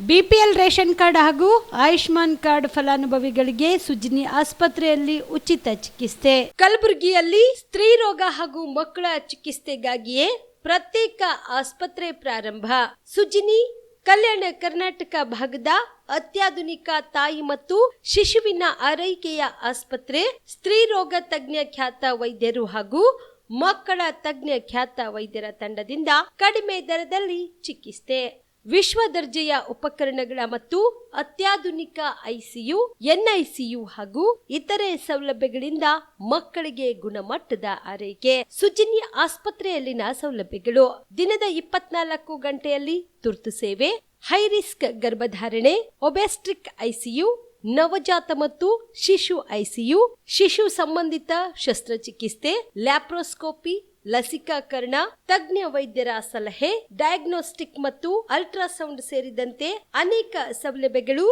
BPL ration card ಹಾಗೂ Ayushman card ಫಲಾನುಭವಿಗಳಿಗೆ ಸುಜ್ನಿ ಆಸ್ಪತ್ರೆಯಲ್ಲಿ ಉಚಿತ ಚಿಕಿತ್ಸೆ. ಕಲಬುರಗಿಯಲ್ಲಿ ಸ್ತ್ರೀ ರೋಗ ಹಾಗೂ ಮಕ್ಕಳ ಚಿಕಿತ್ಸೆಗಾಗಿಯೇ ಪ್ರತ್ಯೇಕ ಆಸ್ಪತ್ರೆ ಪ್ರಾರಂಭ. ಸುಜ್ನಿ ಕಲ್ಯಾಣ ಕರ್ನಾಟಕ ಭಾಗದ ಅತ್ಯಾಧುನಿಕ ತಾಯಿ ಮತ್ತು ಶಿಶುವಿನ ಆರೈಕೆಯ ಆಸ್ಪತ್ರೆ. ಸ್ತ್ರೀ ರೋಗ ತಜ್ಞ ಖ್ಯಾತ ವೈದ್ಯರು ಹಾಗೂ ಮಕ್ಕಳ ತಜ್ಞ ಖ್ಯಾತ ವೈದ್ಯರ ತಂಡದಿಂದ ಕಡಿಮೆ ದರದಲ್ಲಿ ಚಿಕಿತ್ಸೆ, ವಿಶ್ವ ದರ್ಜೆಯ ಉಪಕರಣಗಳ ಮತ್ತು ಅತ್ಯಾಧುನಿಕ ಐಸಿಯು, ಎನ್ಐಸಿಯು ಹಾಗೂ ಇತರೆ ಸೌಲಭ್ಯಗಳಿಂದ ಮಕ್ಕಳಿಗೆ ಗುಣಮಟ್ಟದ ಆರೈಕೆ. ಸುಜ್ನಿ ಆಸ್ಪತ್ರೆಯಲ್ಲಿನ ಸೌಲಭ್ಯಗಳು: ದಿನದ 24 ಗಂಟೆಯಲ್ಲಿ ತುರ್ತು ಸೇವೆ, ಹೈ ರಿಸ್ಕ್ ಗರ್ಭಧಾರಣೆ, ಒಬೆಸ್ಟ್ರಿಕ್ ಐಸಿಯು, ನವಜಾತ ಮತ್ತು ಶಿಶು ಐಸಿಯು, ಶಿಶು ಸಂಬಂಧಿತ ಶಸ್ತ್ರಚಿಕಿತ್ಸೆ, ಲ್ಯಾಪ್ರೋಸ್ಕೋಪಿ, ಲಸಿಕಾಕರಣ, ತಜ್ಞ ವೈದ್ಯರ ಸಲಹೆ, ಡಯಾಗ್ನೋಸ್ಟಿಕ್ ಮತ್ತು ಅಲ್ಟ್ರಾಸೌಂಡ್ ಸೇರಿದಂತೆ ಅನೇಕ ಸೌಲಭ್ಯಗಳು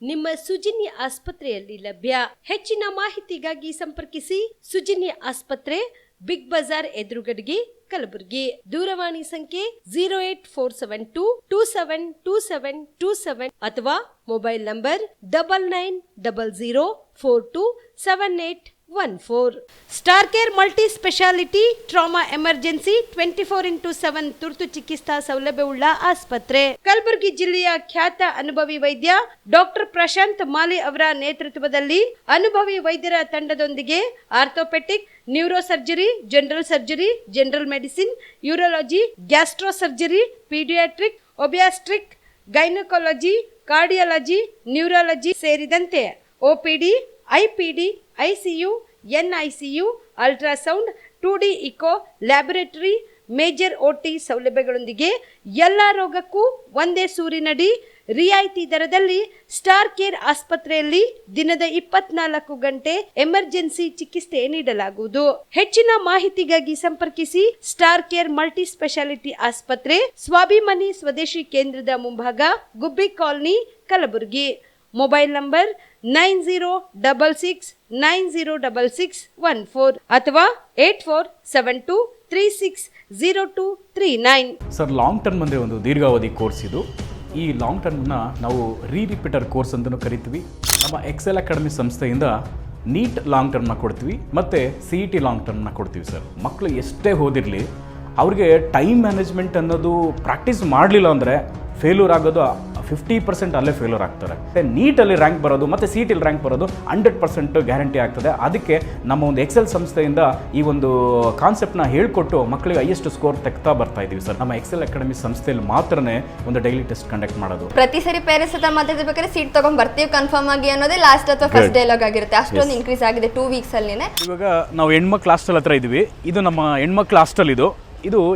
ನಿಮ್ಮ ಸುಜ್ನಿ ಆಸ್ಪತ್ರೆಯಲ್ಲಿ ಲಭ್ಯ. ಹೆಚ್ಚಿನ ಮಾಹಿತಿಗಾಗಿ ಸಂಪರ್ಕಿಸಿ ಸುಜ್ನಿ ಆಸ್ಪತ್ರೆ, ಬಿಗ್ ಬಜಾರ್ ಎದುರುಗಡೆಗೆ, ಕಲಬುರಗಿ. ದೂರವಾಣಿ ಸಂಖ್ಯೆ 08472727227 ಅಥವಾ mobile number 9900427814. Star care multi speciality trauma emergency 24x7 ತುರ್ತು ಚಿಕಿತ್ಸಾ ಸೌಲಭ್ಯವುಳ್ಳ ಆಸ್ಪತ್ರೆ. ಕಲಬುರಗಿ ಜಿಲ್ಲೆಯ ಖ್ಯಾತ ಅನುಭವಿ ವೈದ್ಯ ಡಾಕ್ಟರ್ ಪ್ರಶಾಂತ್ ಮಾಲಿ ಅವರ ನೇತೃತ್ವದಲ್ಲಿ ಅನುಭವಿ ವೈದ್ಯರ ತಂಡದೊಂದಿಗೆ orthopaedic, neuro surgery, general surgery, general medicine, urology, gastro surgery, paediatric, obstetric, gynaecology, cardiology, neurology ಸೇರಿದಂತೆ OPD, IPD, ICU, NICU, ultrasound, 2D echo, laboratory, major OT ಸೌಲಭ್ಯಗಳೊಂದಿಗೆ ಎಲ್ಲ ರೋಗಕ್ಕೂ ಒಂದೇ ಸೂರಿನಡಿ ರಿಯಾಯಿತಿ ದರದಲ್ಲಿ ಸ್ಟಾರ್ ಕೇರ್ ಆಸ್ಪತ್ರೆಯಲ್ಲಿ ದಿನದ 24 ಗಂಟೆ ಎಮರ್ಜೆನ್ಸಿ ಚಿಕಿತ್ಸೆ ನೀಡಲಾಗುವುದು. ಹೆಚ್ಚಿನ ಮಾಹಿತಿಗಾಗಿ ಸಂಪರ್ಕಿಸಿ ಸ್ಟಾರ್ ಕೇರ್ ಮಲ್ಟಿ ಸ್ಪೆಷಾಲಿಟಿ ಆಸ್ಪತ್ರೆ, ಸ್ವಾಭಿಮಾನಿ ಸ್ವದೇಶಿ ಕೇಂದ್ರದ ಮುಂಭಾಗ, ಗುಬ್ಬಿ ಕಾಲನಿ, ಕಲಬುರಗಿ. ಮೊಬೈಲ್ ನಂಬರ್ 9066906614 ಅಥವಾ 8472360239. ಸರ್, ಲಾಂಗ್ ಟರ್ಮ್ ಅಂದರೆ ಒಂದು ದೀರ್ಘಾವಧಿ ಕೋರ್ಸ್ ಇದು. ಈ ಲಾಂಗ್ ಟರ್ಮ್ನ ನಾವು ರಿಪೀಟರ್ ಕೋರ್ಸ್ ಅಂತಲೂ ಕರಿತೀವಿ. ನಮ್ಮ ಎಕ್ಸೆಲ್ ಅಕಾಡೆಮಿ ಸಂಸ್ಥೆಯಿಂದ ನೀಟ್ ಲಾಂಗ್ ಟರ್ಮ್ನ ಕೊಡ್ತೀವಿ ಮತ್ತು CET ಲಾಂಗ್ ಟರ್ಮ್ನ ಕೊಡ್ತೀವಿ. ಸರ್, ಮಕ್ಕಳು ಎಷ್ಟೇ ಓದಿರಲಿ ಅವ್ರಿಗೆ ಟೈಮ್ ಮ್ಯಾನೇಜ್ಮೆಂಟ್ ಅನ್ನೋದು ಪ್ರಾಕ್ಟೀಸ್ ಮಾಡಲಿಲ್ಲ ಅಂದರೆ ಫೇಲ್ಯೂರ್ ಆಗೋದು 50% ಅಲ್ಲೇ ಫೇಲ್ಯೂರ್ ಆಗ್ತಾರೆ. ನೀಟಲ್ಲಿ ರ್ಯಾಂಕ್ ಬರೋದು ಮತ್ತು CETಲಿ ರ್ಯಾಂಕ್ ಬರೋದು 100% ಗ್ಯಾರಂಟಿ ಆಗ್ತದೆ. ಅದಕ್ಕೆ ನಮ್ಮ ಒಂದು ಎಕ್ಸೆಲ್ ಸಂಸ್ಥೆಯಿಂದ ಈ ಒಂದು ಕಾನ್ಸೆಪ್ಟ್ನ ಹೇಳ್ಕೊಟ್ಟು ಮಕ್ಕಳಿಗೆ ಹೈಯೆಸ್ಟ್ ಸ್ಕೋರ್ ತೆಗ್ತಾ ಬರ್ತಾ ಇದೀವಿ. ಸರ್, ನಮ್ಮ ಎಕ್ಸೆಲ್ ಅಕಾಡೆಮಿ ಸಂಸ್ಥೆಯಲ್ಲಿ ಮಾತ್ರನೇ ಒಂದು ಡೈಲಿ ಟೆಸ್ಟ್ ಕಂಡಕ್ಟ್ ಮಾಡೋದು. ಪ್ರತಿ ಸರಿ ಪೇರೆಂಟ್ಸ್ ಹತ್ರ ಮಾತಾಡ್ಬೇಕಾದ್ರೆ ಸೀಟ್ ತಗೊಂಡ್ ಬರ್ತೀವಿ ಕನ್ಫರ್ಮ್ ಆಗಿ ಅನ್ನೋದೇ ಲಾಸ್ಟ್ ಅಥವಾ ಫಸ್ಟ್ ಡೈಲಾಗ್ ಆಗಿರುತ್ತೆ. ಅಷ್ಟೊಂದು ಇನ್ಕ್ರೀಸ್ ಆಗಿದೆ 2 ವೀಕ್ಸ್ ಅಲ್ಲಿ. ಇವಾಗ ನಾವು ಹೆಣ್ಮಕ್ಳು ಹಾಸ್ಟೆಲ್ ಹತ್ರ ಇದೀವಿ. ಇದು ನಮ್ಮ ಹೆಣ್ಮಕ್ಳು ಹಾಸ್ಟೆಲ್. ಇದು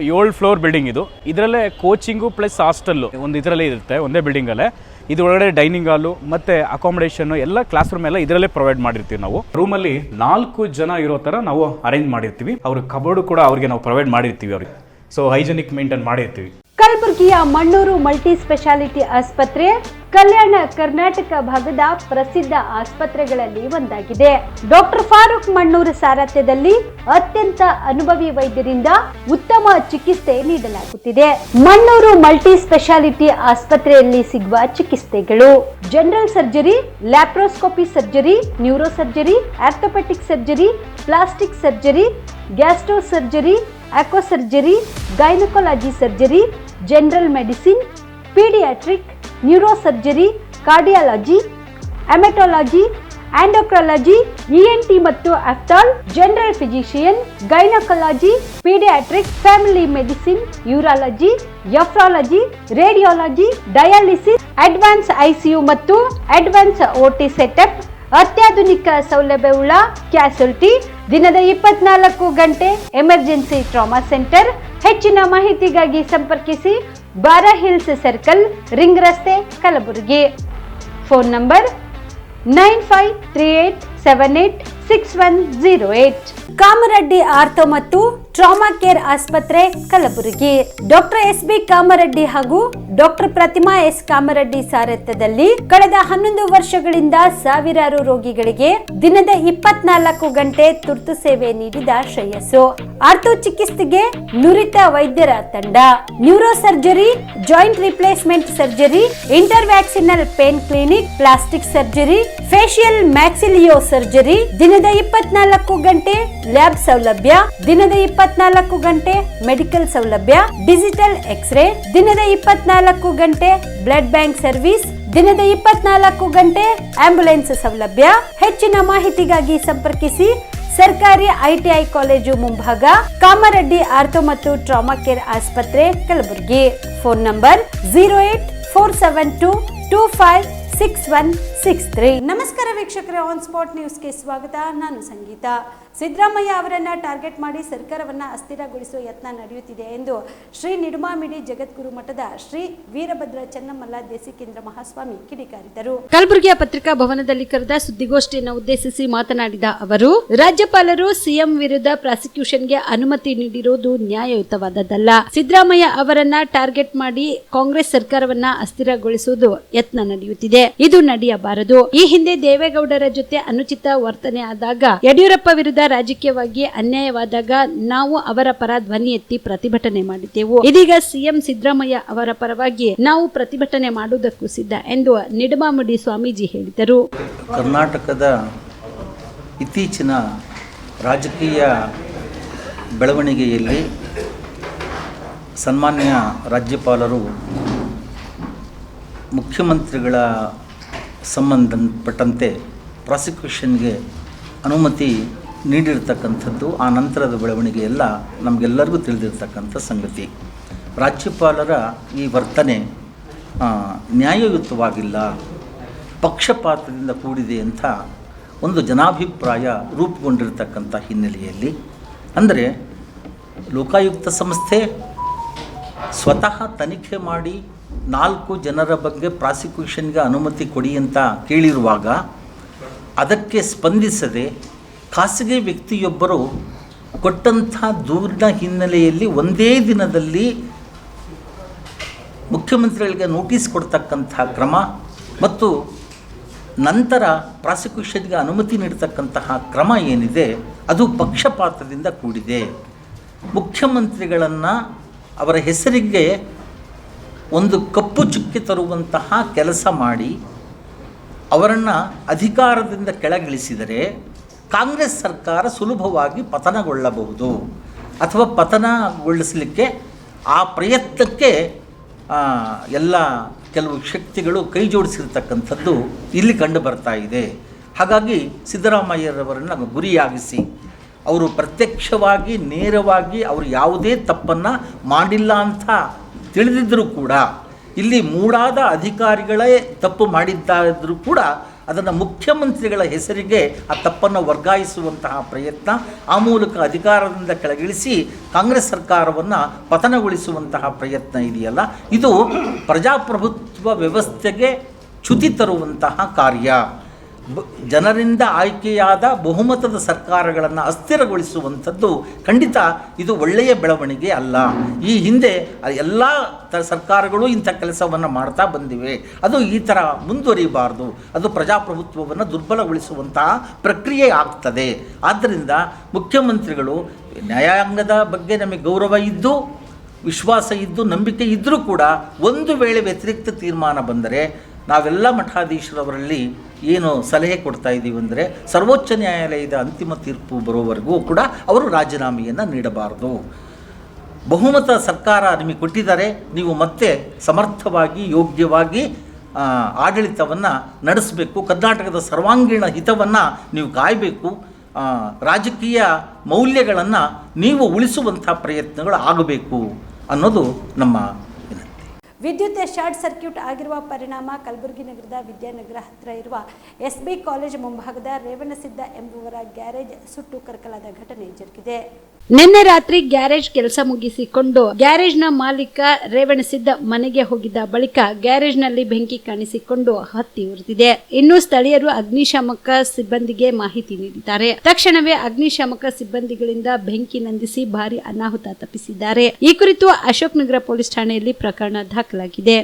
7 ಫ್ಲೋರ್ ಬಿಲ್ಡಿಂಗ್. ಇದರಲ್ಲೇ ಕೋಚಿಂಗು ಪ್ಲಸ್ ಹಾಸ್ಟೆಲ್ಲು ಒಂದು ಇದರಲ್ಲೇ ಇರುತ್ತೆ, ಒಂದೇ ಬಿಲ್ಡಿಂಗಲ್ಲೇ. ಇದರೊಳಗಡೆ ಡೈನಿಂಗ್ ಹಾಲು ಮತ್ತು ಅಕಾಮಿಡೇಷನ್ ಎಲ್ಲ ಕ್ಲಾಸ್ ರೂಮ್ ಎಲ್ಲ ಇದರಲ್ಲೇ ಪ್ರೊವೈಡ್ ಮಾಡಿರ್ತೀವಿ. ನಾವು ರೂಮಲ್ಲಿ 4 ಜನ ಇರೋ ಥರ ನಾವು ಅರೇಂಜ್ ಮಾಡಿರ್ತೀವಿ. ಅವ್ರ ಕಬೋರ್ಡು ಕೂಡ ಅವ್ರಿಗೆ ನಾವು ಪ್ರೊವೈಡ್ ಮಾಡಿರ್ತೀವಿ. ಅವ್ರಿಗೆ ಸೊ ಹೈಜೆನಿಕ್ ಮೇಂಟೈನ್ ಮಾಡಿರ್ತೀವಿ. ಕಲಬುರಗಿಯ ಮಣ್ಣೂರು ಮಲ್ಟಿ ಸ್ಪೆಷಾಲಿಟಿ ಆಸ್ಪತ್ರೆ ಕಲ್ಯಾಣ ಕರ್ನಾಟಕ ಭಾಗದ ಪ್ರಸಿದ್ಧ ಆಸ್ಪತ್ರೆಗಳಲ್ಲಿ ಒಂದಾಗಿದೆ. ಡಾಕ್ಟರ್ ಫಾರೂಕ್ ಮಣ್ಣೂರು ಸಾರಥ್ಯದಲ್ಲಿ ಅತ್ಯಂತ ಅನುಭವಿ ವೈದ್ಯರಿಂದ ಉತ್ತಮ ಚಿಕಿತ್ಸೆ ನೀಡಲಾಗುತ್ತಿದೆ. ಮಣ್ಣೂರು ಮಲ್ಟಿ ಸ್ಪೆಷಾಲಿಟಿ ಆಸ್ಪತ್ರೆಯಲ್ಲಿ ಸಿಗುವ ಚಿಕಿತ್ಸೆಗಳು: general surgery, laparoscopy surgery, neuro surgery, orthopaedic surgery, plastic surgery, gastro surgery, ಆಕ್ವಾ surgery, gynaecology surgery, general medicine, paediatric, neuro surgery, cardiology, haematology, endocrinology, ENT ಮತ್ತು ophthal, general physician, gynaecology, paediatric, family medicine, urology, nephrology, radiology, dialysis, advance ICU ಮತ್ತು advance OT setup, ಅತ್ಯಾಧುನಿಕ ಸೌಲಭ್ಯವುಳ್ಳ ಕ್ಯಾಸುಲಿಟಿ, ದಿನದ 24 ಗಂಟೆ emergency trauma centre. ಹೆಚ್ಚಿನ ಮಾಹಿತಿಗಾಗಿ ಸಂಪರ್ಕಿಸಿ ಬಾರಾ hills circle, ring ರಸ್ತೆ, Kalaburagi. Phone number 9538786108. Kamareddy ortho ಮತ್ತು ಟ್ರಾಮಾ ಕೇರ್ ಆಸ್ಪತ್ರೆ ಕಲಬುರಗಿ. Doctor S B. ಕಾಮರೆಡ್ಡಿ ಹಾಗೂ ಡಾಕ್ಟರ್ ಪ್ರತಿಮಾ ಎಸ್. ಕಾಮರೆಡ್ಡಿ ಸಾರಥ್ಯದಲ್ಲಿ ಕಳೆದ 11 ವರ್ಷಗಳಿಂದ ಸಾವಿರಾರು ರೋಗಿಗಳಿಗೆ ದಿನದ 24 ಗಂಟೆ ತುರ್ತು ಸೇವೆ ನೀಡಿದ ಶ್ರೇಯಸ್ಸು. ಆರ್ಥೋ ಚಿಕಿತ್ಸೆಗೆ ನುರಿತ ವೈದ್ಯರ ತಂಡ, neuro surgery, joint replacement surgery, interventional pain clinic, plastic surgery, facial maxillo surgery, ದಿನದ 24 ಗಂಟೆ ಲ್ಯಾಬ್ ಸೌಲಭ್ಯ, ದಿನದ 24 ಗಂಟೆ ಮೆಡಿಕಲ್ ಸೌಲಭ್ಯ, ಡಿಜಿಟಲ್ ಎಕ್ಸ್ರೇ, ದಿನದ 24 ಗಂಟೆ ಬ್ಲಡ್ ಬ್ಯಾಂಕ್ ಸರ್ವಿಸ್, ದಿನದ 24 ಗಂಟೆ ಆಂಬ್ಯುಲೆನ್ಸ್ ಸೌಲಭ್ಯ. ಹೆಚ್ಚಿನ ಮಾಹಿತಿಗಾಗಿ ಸಂಪರ್ಕಿಸಿ ಸರ್ಕಾರಿ ಐಟಿಐ ಕಾಲೇಜು ಮುಂಭಾಗ, ಕಾಮರೆಡ್ಡಿ ಆರ್ಥೋ ಮತ್ತು ಟ್ರಾಮಾ ಕೇರ್ ಆಸ್ಪತ್ರೆ ಕಲಬುರಗಿ. Phone number 08472256163. ನಮಸ್ಕಾರ ವೀಕ್ಷಕರೇ, ಆನ್ ಸ್ಪಾಟ್ ನ್ಯೂಸ್ಗೆ ಸ್ವಾಗತ. ನಾನು ಸಂಗೀತ. ಸಿದ್ದರಾಮಯ್ಯ ಅವರನ್ನ ಟಾರ್ಗೆಟ್ ಮಾಡಿ ಸರ್ಕಾರವನ್ನ ಅಸ್ಥಿರಗೊಳಿಸುವ ಯತ್ನ ನಡೆಯುತ್ತಿದೆ ಎಂದು ಶ್ರೀ ನಿಡುಮಾಮಿಡಿ ಜಗದ್ಗುರು ಮಠದ ಶ್ರೀ ವೀರಭದ್ರ ಚನ್ನಮಲ್ಲ ದೇಸಿಕೇಂದ್ರ ಮಹಾಸ್ವಾಮಿ ಕಿಡಿಕಾರಿದರು. ಕಲಬುರಗಿಯ ಪತ್ರಿಕಾ ಭವನದಲ್ಲಿ ಕರೆದ ಸುದ್ದಿಗೋಷ್ಠಿಯನ್ನು ಉದ್ದೇಶಿಸಿ ಮಾತನಾಡಿದ ಅವರು, ರಾಜ್ಯಪಾಲರು ಸಿಎಂ ವಿರುದ್ಧ ಪ್ರಾಸಿಕ್ಯೂಷನ್ಗೆ ಅನುಮತಿ ನೀಡಿರುವುದು ನ್ಯಾಯಯುತವಾದದ್ದಲ್ಲ. ಸಿದ್ದರಾಮಯ್ಯ ಅವರನ್ನ ಟಾರ್ಗೆಟ್ ಮಾಡಿ ಕಾಂಗ್ರೆಸ್ ಸರ್ಕಾರವನ್ನ ಅಸ್ಥಿರಗೊಳಿಸುವುದು ಯತ್ನ ನಡೆಯುತ್ತಿದೆ. ಇದು ನಡೆಯಬಾರದು. ಈ ಹಿಂದೆ ದೇವೇಗೌಡರ ಜೊತೆ ಅನುಚಿತ ವರ್ತನೆ ಆದಾಗ, ಯಡಿಯೂರಪ್ಪ ವಿರುದ್ಧ ರಾಜಕೀಯವಾಗಿ ಅನ್ಯಾಯವಾದಾಗ ನಾವು ಅವರ ಪರ ಧ್ವನಿ ಎತ್ತಿ ಪ್ರತಿಭಟನೆ ಮಾಡಿದ್ದೆವು. ಇದೀಗ ಸಿಎಂ ಸಿದ್ದರಾಮಯ್ಯ ಅವರ ಪರವಾಗಿ ನಾವು ಪ್ರತಿಭಟನೆ ಮಾಡುವುದಕ್ಕೂ ಸಿದ್ಧ ಎಂದು ನಿಡುಮಾಮಿಡಿ ಸ್ವಾಮೀಜಿ ಹೇಳಿದರು. ಕರ್ನಾಟಕದ ಇತ್ತೀಚಿನ ರಾಜಕೀಯ ಬೆಳವಣಿಗೆಯಲ್ಲಿ ಸನ್ಮಾನ್ಯ ರಾಜ್ಯಪಾಲರು ಮುಖ್ಯಮಂತ್ರಿಗಳ ಸಂಬಂಧಪಟ್ಟಂತೆ ಪ್ರಾಸಿಕ್ಯೂಷನ್ಗೆ ಅನುಮತಿ ನೀಡಿರ್ತಕ್ಕಂಥದ್ದು ಆ ನಂತರದ ಬೆಳವಣಿಗೆ ಎಲ್ಲ ನಮಗೆಲ್ಲರಿಗೂ ತಿಳಿದಿರ್ತಕ್ಕಂಥ ಸಂಗತಿ. ರಾಜ್ಯಪಾಲರ ಈ ವರ್ತನೆ ನ್ಯಾಯಯುತವಾಗಿಲ್ಲ, ಪಕ್ಷಪಾತದಿಂದ ಕೂಡಿದೆ ಅಂತ ಒಂದು ಜನಾಭಿಪ್ರಾಯ ರೂಪುಗೊಂಡಿರ್ತಕ್ಕಂಥ ಹಿನ್ನೆಲೆಯಲ್ಲಿ, ಅಂದರೆ ಲೋಕಾಯುಕ್ತ ಸಂಸ್ಥೆ ಸ್ವತಃ ತನಿಖೆ ಮಾಡಿ 4 ಜನರ ಬಗ್ಗೆ ಪ್ರಾಸಿಕ್ಯೂಷನ್ಗೆ ಅನುಮತಿ ಕೊಡಿ ಅಂತ ಕೇಳಿರುವಾಗ ಅದಕ್ಕೆ ಸ್ಪಂದಿಸದೆ ಖಾಸಗಿ ವ್ಯಕ್ತಿಯೊಬ್ಬರು ಕೊಟ್ಟಂಥ ದೂರಿನ ಹಿನ್ನೆಲೆಯಲ್ಲಿ ಒಂದೇ ದಿನದಲ್ಲಿ ಮುಖ್ಯಮಂತ್ರಿಗಳಿಗೆ ನೋಟಿಸ್ ಕೊಡ್ತಕ್ಕಂಥ ಕ್ರಮ ಮತ್ತು ನಂತರ ಪ್ರಾಸಿಕ್ಯೂಷನ್ಗೆ ಅನುಮತಿ ನೀಡತಕ್ಕಂತಹ ಕ್ರಮ ಏನಿದೆ ಅದು ಪಕ್ಷಪಾತದಿಂದ ಕೂಡಿದೆ. ಮುಖ್ಯಮಂತ್ರಿಗಳನ್ನು ಅವರ ಹೆಸರಿಗೆ ಒಂದು ಕಪ್ಪು ಚುಕ್ಕೆ ತರುವಂತಹ ಕೆಲಸ ಮಾಡಿ ಅವರನ್ನು ಅಧಿಕಾರದಿಂದ ಕೆಳಗಿಳಿಸಿದರೆ ಕಾಂಗ್ರೆಸ್ ಸರ್ಕಾರ ಸುಲಭವಾಗಿ ಪತನಗೊಳ್ಳಬಹುದು ಅಥವಾ ಪತನಗೊಳಿಸಲಿಕ್ಕೆ ಆ ಪ್ರಯತ್ನಕ್ಕೆ ಎಲ್ಲ ಕೆಲವು ಶಕ್ತಿಗಳು ಕೈ ಜೋಡಿಸಿರ್ತಕ್ಕಂಥದ್ದು ಇಲ್ಲಿ ಕಂಡು ಬರ್ತಾ ಇದೆ. ಹಾಗಾಗಿ ಸಿದ್ದರಾಮಯ್ಯರವರನ್ನು ಗುರಿಯಾಗಿಸಿ ಅವರು ಪ್ರತ್ಯಕ್ಷವಾಗಿ ನೇರವಾಗಿ ಅವರು ಯಾವುದೇ ತಪ್ಪನ್ನು ಮಾಡಿಲ್ಲ ಅಂತ ತಿಳಿದಿದ್ದರೂ ಕೂಡ, ಇಲ್ಲಿ ಮೂಡಾದ ಅಧಿಕಾರಿಗಳೇ ತಪ್ಪು ಮಾಡಿದ್ದಾದರೂ ಕೂಡ ಅದನ್ನು ಮುಖ್ಯಮಂತ್ರಿಗಳ ಹೆಸರಿಗೆ ಆ ತಪ್ಪನ್ನು ವರ್ಗಾಯಿಸುವಂತಹ ಪ್ರಯತ್ನ, ಆ ಮೂಲಕ ಅಧಿಕಾರದಿಂದ ಕೆಳಗಿಳಿಸಿ ಕಾಂಗ್ರೆಸ್ ಸರ್ಕಾರವನ್ನು ಪತನಗೊಳಿಸುವಂತಹ ಪ್ರಯತ್ನ ಇದೆಯಲ್ಲ, ಇದು ಪ್ರಜಾಪ್ರಭುತ್ವ ವ್ಯವಸ್ಥೆಗೆ ಚ್ಯುತಿ ತರುವಂತಹ ಕಾರ್ಯ. ಜನರಿಂದ ಆಯ್ಕೆಯಾದ ಬಹುಮತದ ಸರ್ಕಾರಗಳನ್ನು ಅಸ್ಥಿರಗೊಳಿಸುವಂಥದ್ದು ಖಂಡಿತ ಇದು ಒಳ್ಳೆಯ ಬೆಳವಣಿಗೆ ಅಲ್ಲ. ಈ ಹಿಂದೆ ಎಲ್ಲ ಸರ್ಕಾರಗಳು ಇಂಥ ಕೆಲಸವನ್ನು ಮಾಡ್ತಾ ಬಂದಿವೆ. ಅದು ಈ ಥರ ಮುಂದುವರಿಯಬಾರ್ದು. ಅದು ಪ್ರಜಾಪ್ರಭುತ್ವವನ್ನು ದುರ್ಬಲಗೊಳಿಸುವಂತಹ ಪ್ರಕ್ರಿಯೆ ಆಗ್ತದೆ. ಆದ್ದರಿಂದ ಮುಖ್ಯಮಂತ್ರಿಗಳು ನ್ಯಾಯಾಂಗದ ಬಗ್ಗೆ ನಮಗೆ ಗೌರವ ಇದ್ದು, ವಿಶ್ವಾಸ ಇದ್ದು, ನಂಬಿಕೆ ಇದ್ದರೂ ಕೂಡ ಒಂದು ವೇಳೆ ವ್ಯತಿರಿಕ್ತ ತೀರ್ಮಾನ ಬಂದರೆ ನಾವೆಲ್ಲ ಮಠಾಧೀಶರವರಲ್ಲಿ ಏನು ಸಲಹೆ ಕೊಡ್ತಾ ಇದ್ದೀವಿ ಅಂದರೆ, ಸರ್ವೋಚ್ಚ ನ್ಯಾಯಾಲಯದ ಅಂತಿಮ ತೀರ್ಪು ಬರೋವರೆಗೂ ಕೂಡ ಅವರು ರಾಜೀನಾಮೆಯನ್ನು ನೀಡಬಾರದು. ಬಹುಮತ ಸರ್ಕಾರ ನಿಮಗೆ ಕೊಟ್ಟಿದ್ದಾರೆ, ನೀವು ಮತ್ತೆ ಸಮರ್ಥವಾಗಿ ಯೋಗ್ಯವಾಗಿ ಆಡಳಿತವನ್ನು ನಡೆಸಬೇಕು. ಕರ್ನಾಟಕದ ಸರ್ವಾಂಗೀಣ ಹಿತವನ್ನು ನೀವು ಕಾಯಬೇಕು. ರಾಜಕೀಯ ಮೌಲ್ಯಗಳನ್ನು ನೀವು ಉಳಿಸುವಂಥ ಪ್ರಯತ್ನಗಳು ಆಗಬೇಕು ಅನ್ನೋದು ನಮ್ಮ ವಿದ್ಯುತ್ ಶಾರ್ಟ್ ಸರ್ಕ್ಯೂಟ್ ಆಗಿರುವ ಪರಿಣಾಮ ಕಲಬುರಗಿ ನಗರದ ವಿದ್ಯಾನಗರ ಹತ್ತಿರ ಇರುವ ಎಸ್.ಬಿ. ಕಾಲೇಜ್ ಮುಂಭಾಗದ ರೇವಣಸಿದ್ದ ಎಂಬುವರ ಗ್ಯಾರೇಜ್ ಸುಟ್ಟು ಕರಕಲಾದ ಘಟನೆ ಜರುಗಿದೆ. ನಿನ್ನೆ ರಾತ್ರಿ ಗ್ಯಾರೇಜ್ ಕೆಲಸ ಮುಗಿಸಿಕೊಂಡು ಗ್ಯಾರೇಜ್ನ ಮಾಲೀಕ ರೇವಣಸಿದ್ದ ಮನೆಗೆ ಹೋಗಿದ್ದ ಬಳಿಕ ಗ್ಯಾರೇಜ್ನಲ್ಲಿ ಬೆಂಕಿ ಕಾಣಿಸಿಕೊಂಡು ಹತ್ತಿ ಉರಿದಿದೆ. ಇನ್ನು ಸ್ಥಳೀಯರು ಅಗ್ನಿಶಾಮಕ ಸಿಬ್ಬಂದಿಗೆ ಮಾಹಿತಿ ನೀಡಿದ್ದಾರೆ. ತಕ್ಷಣವೇ ಅಗ್ನಿಶಾಮಕ ಸಿಬ್ಬಂದಿಗಳಿಂದ ಬೆಂಕಿ ನಂದಿಸಿ ಭಾರಿ ಅನಾಹುತ ತಪ್ಪಿಸಿದ್ದಾರೆ. ಈ ಕುರಿತು ಅಶೋಕ್ ನಗರ ಪೊಲೀಸ್ ಠಾಣೆಯಲ್ಲಿ ಪ್ರಕರಣ ದಾಖಲಾಗಿದೆ.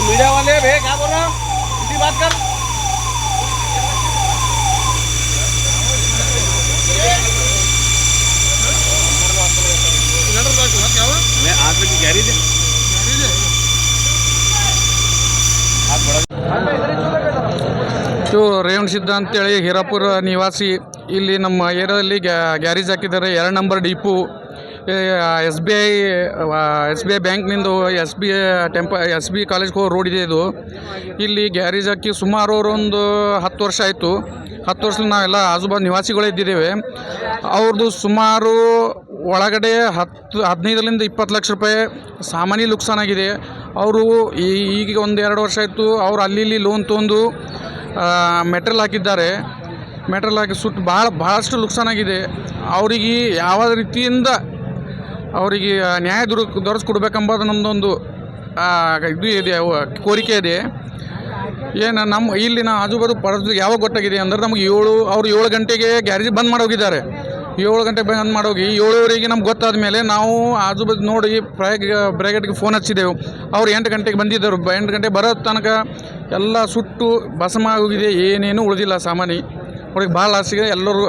मीडिया वाले भैया क्या बोल रहा हूँ, हिंदी बात कर। क्या हुआ? मैं आग लगी गैरेज है। ರೇವಣಸಿದ್ದ ಅಂತೇಳಿ ಹೀರಾಪುರ ನಿವಾಸಿ. ಇಲ್ಲಿ ನಮ್ಮ ಏರಿಯಾದಲ್ಲಿ ಗ್ಯಾರೇಜ್ ಹಾಕಿದ್ದಾರೆ. 2 number depot S B I ಬ್ಯಾಂಕ್ನಿಂದ ಎಸ್ ಬಿ ಕಾಲೇಜ್ಗೆ ಹೋಗೋ ರೋಡ್ ಇದೆ ಇದು. ಇಲ್ಲಿ ಗ್ಯಾರೇಜ್ ಹಾಕಿ ಸುಮಾರು ಒಂದು 10 ವರ್ಷ ಆಯಿತು. 10 ವರ್ಷ ನಾವೆಲ್ಲ ಆಜುಬಾಜು ನಿವಾಸಿಗಳೇ ಇದ್ದಿದ್ದೇವೆ. ಅವ್ರದ್ದು ಸುಮಾರು ಒಳಗಡೆ 15ರಿಂದ 20 ಲಕ್ಷ ರೂಪಾಯಿ ಸಾಮಾನ್ಯ ನುಕ್ಸಾನಾಗಿದೆ. ಅವರು ಈಗ 1-2 ವರ್ಷ ಆಯಿತು. ಅವ್ರು ಅಲ್ಲಿ ಲೋನ್ ತೊಗೊಂಡು ಮೆಟ್ರಲ್ ಹಾಕಿದ್ದಾರೆ. ಮೆಟ್ರಲ್ ಹಾಕಿ ಸುಟ್ಟು ಭಾಳಷ್ಟು ನುಕ್ಸಾನಾಗಿದೆ. ಅವರಿಗೆ ಯಾವ ರೀತಿಯಿಂದ ಅವರಿಗೆ ನ್ಯಾಯ ದೊರಕಿಸ್ಕೊಡ್ಬೇಕೆಂಬುದು ನಮ್ಮದೊಂದು ಇದು ಇದೆ, ಕೋರಿಕೆ ಇದೆ. ಏನು ನಮ್ಮ ಇಲ್ಲಿನ ಆಜುಬಾಜು ಪರಿಸ್ಥಿತಿ ಯಾವಾಗ ಗೊತ್ತಾಗಿದೆ ಅಂದರೆ ನಮಗೆ 7 ಗಂಟೆಗೆ ಗ್ಯಾರೇಜ್ ಬಂದ್ ಮಾಡೋಗಿದ್ದಾರೆ. 7 ಗಂಟೆಗೆ ಬಂದ್ ಮಾಡೋಗಿ 7:15 ನಮ್ಗೆ ಗೊತ್ತಾದ ಮೇಲೆ ನಾವು ಆಜುಬಾಜು ನೋಡಿ ಬ್ರಿಗೇಡ್ಗೆ ಫೋನ್ ಹಚ್ಚಿದ್ದೆವು. ಅವ್ರು 8 ಗಂಟೆಗೆ ಬಂದಿದ್ದರು. 8 ಗಂಟೆಗೆ ಬರೋ ತನಕ ಎಲ್ಲ ಸುಟ್ಟು ಭಸ್ಮ ಆಗೋಗಿದೆ. ಏನೇನು ಉಳಿದಿಲ್ಲ ಸಾಮಾನ್ಯ. ಅವ್ರಿಗೆ ಭಾಳ ಆಸೆಗೆ ಎಲ್ಲರೂ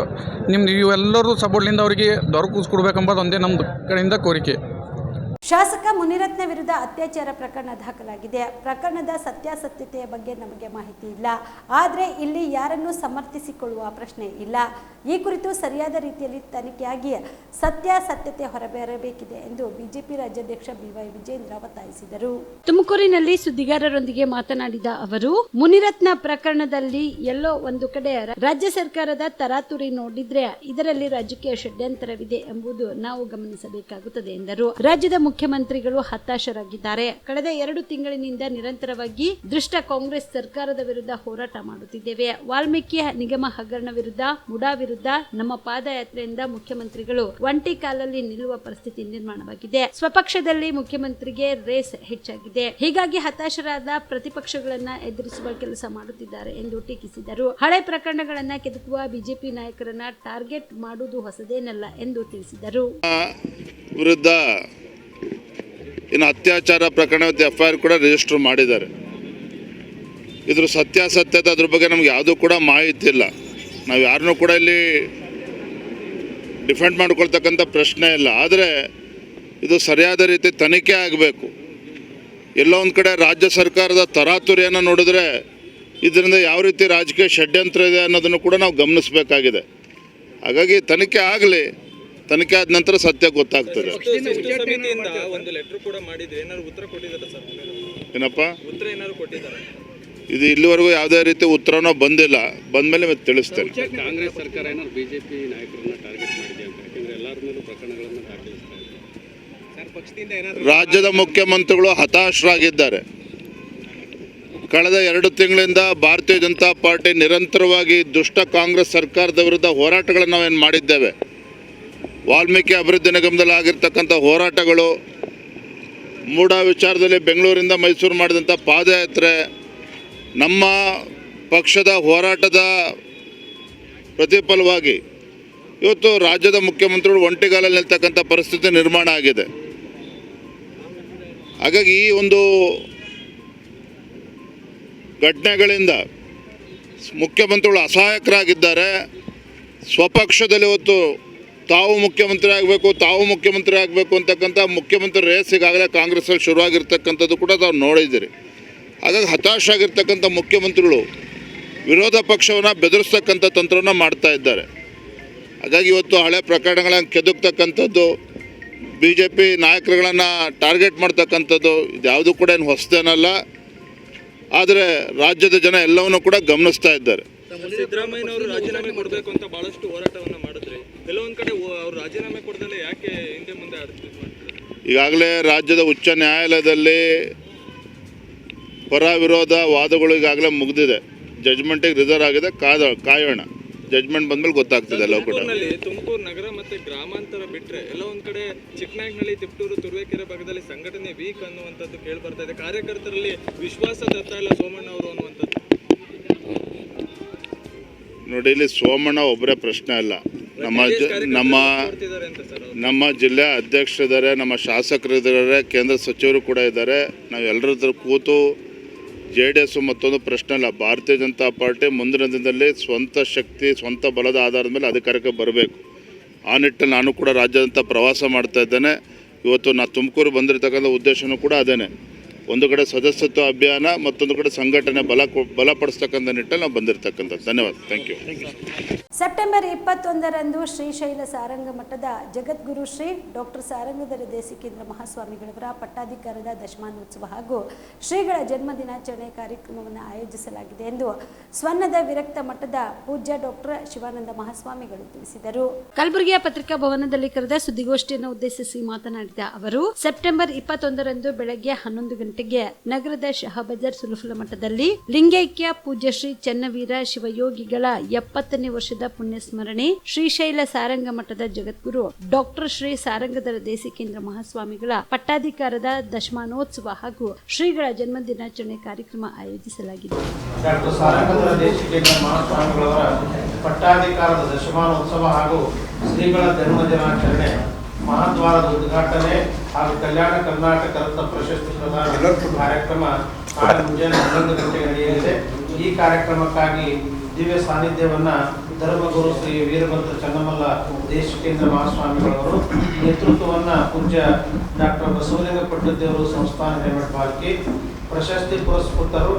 ಇವೆಲ್ಲರೂ ಸಪೋರ್ಟ್ಲಿಂದ ಅವರಿಗೆ ದೊರಕಿಸ್ಕೊಡ್ಬೇಕೆಂಬುದು ಒಂದೇ ನಮ್ಮ ಕಡೆಯಿಂದ ಕೋರಿಕೆ. ಶಾಸಕ ಮುನಿರತ್ನ ವಿರುದ್ಧ ಅತ್ಯಾಚಾರ ಪ್ರಕರಣ ದಾಖಲಾಗಿದೆ. ಪ್ರಕರಣದ ಸತ್ಯಾಸತ್ಯತೆಯ ಬಗ್ಗೆ ನಮಗೆ ಮಾಹಿತಿ ಇಲ್ಲ. ಆದರೆ ಇಲ್ಲಿ ಯಾರನ್ನೂ ಸಮರ್ಥಿಸಿಕೊಳ್ಳುವ ಪ್ರಶ್ನೆ ಇಲ್ಲ. ಈ ಕುರಿತು ಸರಿಯಾದ ರೀತಿಯಲ್ಲಿ ತನಿಖೆಯಾಗಿ ಸತ್ಯಾಸತ್ಯತೆ ಹೊರಬರಬೇಕಿದೆ ಎಂದು ಬಿಜೆಪಿ ರಾಜ್ಯಾಧ್ಯಕ್ಷ ಬಿವೈ ವಿಜೇಂದ್ರ ಒತ್ತಾಯಿಸಿದರು. ತುಮಕೂರಿನಲ್ಲಿ ಸುದ್ದಿಗಾರರೊಂದಿಗೆ ಮಾತನಾಡಿದ ಅವರು, ಮುನಿರತ್ನ ಪ್ರಕರಣದಲ್ಲಿ ಎಲ್ಲೋ ಒಂದು ಕಡೆ ರಾಜ್ಯ ಸರ್ಕಾರದ ತರಾತುರಿ ನೋಡಿದ್ರೆ ಇದರಲ್ಲಿ ರಾಜಕೀಯ ಷಡ್ಯಂತರವಿದೆ ಎಂಬುದು ನಾವು ಗಮನಿಸಬೇಕಾಗುತ್ತದೆ ಎಂದರು. ರಾಜ್ಯದ ಮುಖ್ಯಮಂತ್ರಿಗಳು ಹತಾಶರಾಗಿದ್ದಾರೆ. ಕಳೆದ 2 ತಿಂಗಳಿನಿಂದ ನಿರಂತರವಾಗಿ ದುಷ್ಟ ಕಾಂಗ್ರೆಸ್ ಸರ್ಕಾರದ ವಿರುದ್ಧ ಹೋರಾಟ ಮಾಡುತ್ತಿದ್ದೇವೆ. ವಾಲ್ಮೀಕಿ ನಿಗಮ ಹಗರಣ ವಿರುದ್ಧ, ಮುಡಾ ವಿರುದ್ಧ ನಮ್ಮ ಪಾದಯಾತ್ರೆಯಿಂದ ಮುಖ್ಯಮಂತ್ರಿಗಳು ಒಂಟಿ ಕಾಲಲ್ಲಿ ನಿಲ್ಲುವ ಪರಿಸ್ಥಿತಿ ನಿರ್ಮಾಣವಾಗಿದೆ. ಸ್ವಪಕ್ಷದಲ್ಲಿ ಮುಖ್ಯಮಂತ್ರಿಗೆ ರೇಸ್ ಹೆಚ್ಚಾಗಿದೆ. ಹೀಗಾಗಿ ಹತಾಶರಾದ ಪ್ರತಿಪಕ್ಷಗಳನ್ನ ಎದುರಿಸುವ ಕೆಲಸ ಮಾಡುತ್ತಿದ್ದಾರೆ ಎಂದು ಟೀಕಿಸಿದರು. ಹಳೆ ಪ್ರಕರಣಗಳನ್ನ ಕೆದಕುವ ಬಿಜೆಪಿ ನಾಯಕರನ್ನ ಟಾರ್ಗೆಟ್ ಮಾಡುವುದು ಹೊಸದೇನಲ್ಲ ಎಂದು ತಿಳಿಸಿದರು. ವಿರುದ್ಧ ಇನ್ನು ಅತ್ಯಾಚಾರ ಪ್ರಕರಣ FIR ಕೂಡ ರಿಜಿಸ್ಟರ್ ಮಾಡಿದ್ದಾರೆ. ಇದ್ರ ಸತ್ಯಾಸತ್ಯತೆ ಅದ್ರ ಬಗ್ಗೆ ನಮ್ಗೆ ಯಾವುದೂ ಕೂಡ ಮಾಹಿತಿ ಇಲ್ಲ. ನಾವು ಯಾರನ್ನೂ ಕೂಡ ಇಲ್ಲಿ ಡಿಫೆಂಡ್ ಮಾಡ್ಕೊಳ್ತಕ್ಕಂಥ ಪ್ರಶ್ನೆ ಇಲ್ಲ. ಆದರೆ ಇದು ಸರಿಯಾದ ರೀತಿ ತನಿಖೆ ಆಗಬೇಕು. ಎಲ್ಲೋ ಒಂದು ಕಡೆ ರಾಜ್ಯ ಸರ್ಕಾರದ ತರಾತುರಿಯನ್ನು ನೋಡಿದ್ರೆ ಇದರಿಂದ ಯಾವ ರೀತಿ ರಾಜಕೀಯ ಷಡ್ಯಂತ್ರ ಇದೆ ಅನ್ನೋದನ್ನು ಕೂಡ ನಾವು ಗಮನಿಸಬೇಕಾಗಿದೆ. ಹಾಗಾಗಿ ತನಿಖೆ ಆಗಲಿ. ತನಿಖೆ ಆದ ನಂತರ ಸತ್ಯ ಗೊತ್ತಾಗ್ತದೆ. ಏನಪ್ಪ ಇದು ಇಲ್ಲಿವರೆಗೂ ಯಾವುದೇ ರೀತಿ ಉತ್ತರನೂ ಬಂದಿಲ್ಲ. ಬಂದಮೇಲೆ ಮತ್ತೆ ತಿಳಿಸ್ತೇನೆ. ಕಾಂಗ್ರೆಸ್ ಸರ್ಕಾರ ಏನಾದ್ರು ಬಿಜೆಪಿ ನಾಯಕರನ್ನ ಟಾರ್ಗೆಟ್ ಮಾಡಿದೆ ಅಂತ, ಯಾಕಂದ್ರೆ ಎಲ್ಲರ ಮೇಲೂ ಪ್ರಕರಣಗಳನ್ನು ದಾಖಲಿಸ್ತಾ ಇದೆ. ರಾಜ್ಯದ ಮುಖ್ಯಮಂತ್ರಿಗಳು ಹತಾಶರಾಗಿದ್ದಾರೆ. ಕಳೆದ 2 ತಿಂಗಳಿಂದ ಭಾರತೀಯ ಜನತಾ ಪಾರ್ಟಿ ನಿರಂತರವಾಗಿ ದುಷ್ಟ ಕಾಂಗ್ರೆಸ್ ಸರ್ಕಾರದ ವಿರುದ್ಧ ಹೋರಾಟಗಳನ್ನು ನಾವೇನು ಮಾಡಿದ್ದೇವೆ. ವಾಲ್ಮೀಕಿ ಅಭಿವೃದ್ಧಿ ನಿಗಮದಲ್ಲಿ ಆಗಿರ್ತಕ್ಕಂಥ ಹೋರಾಟಗಳು, ಮೂಡಾ ವಿಚಾರದಲ್ಲಿ ಬೆಂಗಳೂರಿಂದ ಮೈಸೂರು ಮಾಡಿದಂಥ ಪಾದಯಾತ್ರೆ, ನಮ್ಮ ಪಕ್ಷದ ಹೋರಾಟದ ಪ್ರತಿಫಲವಾಗಿ ಇವತ್ತು ರಾಜ್ಯದ ಮುಖ್ಯಮಂತ್ರಿಗಳು ಒಂಟಿಗಾಲಲ್ಲಿ ನಿಲ್ತಕ್ಕಂಥ ಪರಿಸ್ಥಿತಿ ನಿರ್ಮಾಣ ಆಗಿದೆ. ಹಾಗಾಗಿ ಈ ಒಂದು ಘಟನೆಗಳಿಂದ ಮುಖ್ಯಮಂತ್ರಿಗಳು ಅಸಹಾಯಕರಾಗಿದ್ದಾರೆ. ಸ್ವಪಕ್ಷದಲ್ಲಿ ಇವತ್ತು ತಾವು ಮುಖ್ಯಮಂತ್ರಿ ಆಗಬೇಕು ಅಂತಕ್ಕಂಥ ಮುಖ್ಯಮಂತ್ರಿ ರೇಸ್ ಈಗಾಗಲೇ ಕಾಂಗ್ರೆಸ್ಸಲ್ಲಿ ಶುರುವಾಗಿರ್ತಕ್ಕಂಥದ್ದು ಕೂಡ ತಾವು ನೋಡಿದ್ದೀರಿ. ಹಾಗಾಗಿ ಹತಾಶಾಗಿರ್ತಕ್ಕಂಥ ಮುಖ್ಯಮಂತ್ರಿಗಳು ವಿರೋಧ ಪಕ್ಷವನ್ನು ಬೆದರಿಸ್ತಕ್ಕಂಥ ತಂತ್ರವನ್ನು ಮಾಡ್ತಾ ಇದ್ದಾರೆ. ಹಾಗಾಗಿ ಇವತ್ತು ಹಳೆ ಪ್ರಕರಣಗಳನ್ನು ಕೆದಕ್ತಕ್ಕಂಥದ್ದು, BJP ನಾಯಕರುಗಳನ್ನು ಟಾರ್ಗೆಟ್ ಮಾಡ್ತಕ್ಕಂಥದ್ದು ಇದ್ಯಾವುದು ಕೂಡ ಏನು ಹೊಸದೇನಲ್ಲ. ಆದರೆ ರಾಜ್ಯದ ಜನ ಎಲ್ಲವನ್ನೂ ಕೂಡ ಗಮನಿಸ್ತಾ ಇದ್ದಾರೆ. ಸಿದ್ದರಾಮಯ್ಯನವರು ರಾಜೀನಾಮೆ ಕೊಡಬೇಕು ಅಂತ ಬಹಳಷ್ಟು ಹೋರಾಟವನ್ನು ಮಾಡಿದ್ರೆ ಕೆಲವೊಂದು ಕಡೆ ಅವರು ರಾಜೀನಾಮೆ ಕೊಡದಲ್ಲೇ ಯಾಕೆ ಹಿಂದೆ ಮುಂದೆ ಆಡ್ತಿದ್ದಾರೆ? ಈಗಾಗಲೇ ರಾಜ್ಯದ ಉಚ್ಚ ನ್ಯಾಯಾಲಯದಲ್ಲಿ ಪರ ವಿರೋಧ ವಾದಗಳು ಈಗಾಗಲೇ ಮುಗಿದಿದೆ. ಜಡ್ಜ್ಮೆಂಟಿಗೆ ರಿಸರ್ವ್ ಆಗಿದೆ. ಕಾಯೋಣ, ಜಡ್ಜ್ಮೆಂಟ್ ಬಂದ್ಮೇಲೆ ಗೊತ್ತಾಗ್ತದೆ ಎಲ್ಲ ಕೂಡ. ತುಮಕೂರು ನಗರ ಮತ್ತೆ ಗ್ರಾಮಾಂತರ ಬಿಟ್ಟರೆ ಎಲ್ಲ ಒಂದು ಕಡೆ ಚಿಕ್ಕನಾಯಕನಹಳ್ಳಿ, ತಿಪಟೂರು, ತುರುವೇಕೆರೆ ಭಾಗದಲ್ಲಿ ಸಂಘಟನೆ ವೀಕ್ ಅನ್ನುವಂಥದ್ದು ಕೇಳಿ ಬರ್ತಾ ಇದೆ. ಕಾರ್ಯಕರ್ತರಲ್ಲಿ ವಿಶ್ವಾಸ ತರ್ತಾ ಇಲ್ಲ ಸೋಮಣ್ಣ ಅವರು ಅನ್ನುವಂಥದ್ದು. ನೋಡಿ, ಇಲ್ಲಿ ಸೋಮಣ್ಣ ಒಬ್ಬರೇ ಪ್ರಶ್ನೆ ಅಲ್ಲ. ನಮ್ಮ ಜಿಲ್ಲೆ ಅಧ್ಯಕ್ಷರಿದ್ದಾರೆ, ನಮ್ಮ ಶಾಸಕರಿದ್ದಾರೆ, ಕೇಂದ್ರ ಸಚಿವರು ಕೂಡ ಇದ್ದಾರೆ. ನಾವು ಎಲ್ಲರ ಹತ್ರ ಕೂತು JDS ಮತ್ತೊಂದು ಪ್ರಶ್ನೆ ಅಲ್ಲ. ಭಾರತೀಯ ಜನತಾ ಪಾರ್ಟಿ ಮುಂದಿನ ದಿನದಲ್ಲಿ ಸ್ವಂತ ಶಕ್ತಿ, ಸ್ವಂತ ಬಲದ ಆಧಾರದ ಮೇಲೆ ಅಧಿಕಾರಕ್ಕೆ ಬರಬೇಕು. ಆ ನಿಟ್ಟಲ್ಲಿ ನಾನು ಕೂಡ ರಾಜ್ಯಾದ್ಯಂತ ಪ್ರವಾಸ ಮಾಡ್ತಾ ಇದ್ದೇನೆ. ಇವತ್ತು ನಾನು ತುಮಕೂರು ಬಂದಿರತಕ್ಕಂಥ ಉದ್ದೇಶನೂ ಕೂಡ ಅದೇನೆ. ಒಂದು ಕಡೆ ಸದಸ್ಯತ್ವ ಅಭಿಯಾನ, ಮತ್ತೊಂದು ಕಡೆ ಸಂಘಟನೆ ಬಲಪಡಿಸ್ತಕ್ಕಂಥ ನಿಟ್ಟಲ್ಲಿ ನಾವು ಬಂದಿರತಕ್ಕಂಥದ್ದು. ಧನ್ಯವಾದ. Thank you. ಸೆಪ್ಟೆಂಬರ್ 21ರಂದು ಶ್ರೀಶೈಲ ಸಾರಂಗ ಮಠದ ಜಗದ್ಗುರು ಶ್ರೀ ಡಾಕ್ಟರ್ ಸಾರಂಗಧರ ದೇಶಿಕೇಂದ್ರ ಮಹಾಸ್ವಾಮಿಗಳವರ ಪಟ್ಟಾಧಿಕಾರದ ದಶಮಾನೋತ್ಸವ ಹಾಗೂ ಶ್ರೀಗಳ ಜನ್ಮ ದಿನಾಚರಣೆ ಕಾರ್ಯಕ್ರಮವನ್ನು ಆಯೋಜಿಸಲಾಗಿದೆ ಎಂದು ಸ್ವರ್ಣದ ವಿರಕ್ತ ಮಠದ ಪೂಜ್ಯ ಡಾಕ್ಟರ್ ಶಿವಾನಂದ ಮಹಾಸ್ವಾಮಿಗಳು ತಿಳಿಸಿದರು. ಕಲಬುರಗಿಯ ಪತ್ರಿಕಾ ಭವನದಲ್ಲಿ ಕರೆದ ಸುದ್ದಿಗೋಷ್ಠಿಯನ್ನು ಉದ್ದೇಶಿಸಿ ಮಾತನಾಡಿದ ಅವರು, ಸೆಪ್ಟೆಂಬರ್ 21ರಂದು ಬೆಳಗ್ಗೆ 11 ಗಂಟೆಗೆ ನಗರದ ಶಹಬಜಾರ್ ಸುಲಫಲ ಮಠದಲ್ಲಿ ಲಿಂಗೈಕ್ಯ ಪೂಜ್ಯ ಶ್ರೀ ಚನ್ನವೀರ ಶಿವಯೋಗಿಗಳ 70ನೇ ವರ್ಷದ ಪುಣ್ಯ ಸ್ಮರಣೆ, ಶ್ರೀಶೈಲ ಸಾರಂಗ ಮಠದ ಜಗದ್ಗುರು ಡಾಕ್ಟರ್ ಶ್ರೀ ಸಾರಂಗಧರ ದೇಶಿಕೇಂದ್ರ ಮಹಾಸ್ವಾಮಿಗಳ ಪಟ್ಟಾಧಿಕಾರದ ದಶಮಾನೋತ್ಸವ ಹಾಗೂ ಶ್ರೀಗಳ ಜನ್ಮ ದಿನಾಚರಣೆ ಕಾರ್ಯಕ್ರಮ ಆಯೋಜಿಸಲಾಗಿದೆ. ಡಾಕ್ಟರ್ ಸಾರಂಗಧರ ದೇಶಿಕೇಂದ್ರ ಮಹಾಸ್ವಾಮಿಗಳವರ ಪಟ್ಟಾಧಿಕಾರದ ದಶಮಾನೋತ್ಸವ ಹಾಗೂ ಶ್ರೀಗಳ ಜನ್ಮ ದಿನಾಚರಣೆ ಮಹಾದ್ವಾರದ ಉದ್ಘಾಟನೆ ಹಾಗೂ ಕಲ್ಯಾಣ ಕರ್ನಾಟಕ ರತ್ನ ಪ್ರಶಸ್ತಿ ಪ್ರದಾನ ಕಾರ್ಯಕ್ರಮ ನಾಳೆ ಮುಂಜಾನೆ 11 ಗಂಟೆಗೆ ನಡೆಯಲಿದೆ. ಈ ಕಾರ್ಯಕ್ರಮಕ್ಕಾಗಿ ದಿವ್ಯ ಸಾನ್ನಿಧ್ಯವನ್ನ ಧರ್ಮಗುರು ಶ್ರೀ ವೀರಭದ್ರ ಚನ್ನಮಲ್ಲ ದೇಶಿಕೇಂದ್ರ ಮಹಾಸ್ವಾಮಿಗಳವರು ನೇತೃತ್ವವನ್ನು ಪೂಜ್ಯ ಡಾಕ್ಟರ್ ಬಸವಲಿಂಗ ಪಟ್ಟದೇವರು ಸಂಸ್ಥಾನ ಹಿರೇಮಠ ಬಾಲ್ಕಿ, ಪ್ರಶಸ್ತಿ ಪುರಸ್ಕೃತರು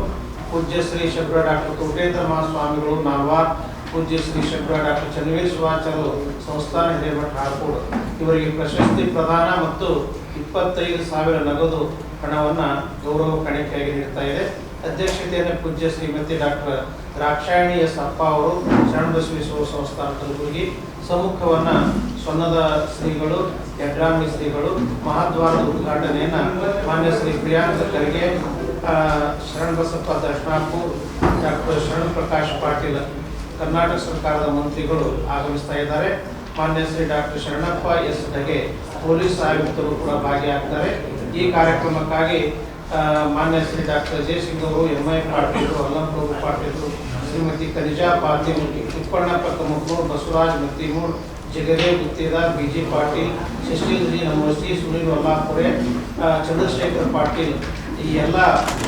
ಪೂಜ್ಯ ಶ್ರೀ ಶಬ್ರ ಡಾಕ್ಟರ್ ತುರ್ಗೇಂದ್ರ ಮಹಾಸ್ವಾಮಿಗಳು ನಾಲ್ವಾರ್, ಪೂಜ್ಯ ಶ್ರೀ ಶಬ್ರ ಡಾಕ್ಟರ್ ಚನ್ನವೀರ ಶಿವಾಚಾರ್ಯರು ಸಂಸ್ಥಾನ ಹಿರೇಮಠ ಹಾರ್ಕೋಡ್ ಇವರಿಗೆ ಪ್ರಶಸ್ತಿ ಪ್ರದಾನ ಮತ್ತು 25,000 ನಗದು ಹಣವನ್ನು ಗೌರವ ಕಾಣಿಕೆಯಾಗಿ ನೀಡ್ತಾ ಇದೆ. ಅಧ್ಯಕ್ಷತೆಯನ್ನು ಪೂಜ್ಯ ಶ್ರೀಮತಿ ಡಾಕ್ಟರ್ ದ್ರಾಕ್ಷಾಯಣಿ ಎಸ್ ಅಪ್ಪ ಅವರು ಶರಣಬಸವೇಶ್ವರ ಸಂಸ್ಥಾನ ಕಲಬುರಗಿ, ಸಮ್ಮುಖವನ್ನು ಸ್ವರ್ಣದ ಶ್ರೀಗಳು, ಯಡ್ರಾಮಿ ಶ್ರೀಗಳು, ಮಹಾದ್ವಾರದ ಉದ್ಘಾಟನೆಯನ್ನು ಮಾನ್ಯ ಶ್ರೀ ಪ್ರಿಯಾಂಕ ಖರ್ಗೆ, ಶರಣಬಸಪ್ಪ ದರ್ಶನಾಪುರ್, ಡಾಕ್ಟರ್ ಶರಣ ಪ್ರಕಾಶ್ ಪಾಟೀಲ್ ಕರ್ನಾಟಕ ಸರ್ಕಾರದ ಮಂತ್ರಿಗಳು ಆಗಮಿಸ್ತಾ ಇದ್ದಾರೆ. ಮಾನ್ಯ Shri doctor Sharanappa S Dage police ಆಯುಕ್ತರು ಕೂಡ ಭಾಗಿಯಾಗ್ತಾರೆ. ಈ ಕಾರ್ಯಕ್ರಮಕ್ಕಾಗಿ ಮಾನ್ಯ ಶ್ರೀ ಡಾಕ್ಟರ್ ಜಯಸಿಂಗ್ ಅವರು, MI Patil, Allamaprabhu Patil, Shrimati Kaniza Patil, Thippannappa Kamakur, Basavaraj Mattimur, Jagadev Guttedar, BG Patil, Shashil G Namosi, Sunil Vallapure, Chandrashekhar Patil ಈ ಎಲ್ಲ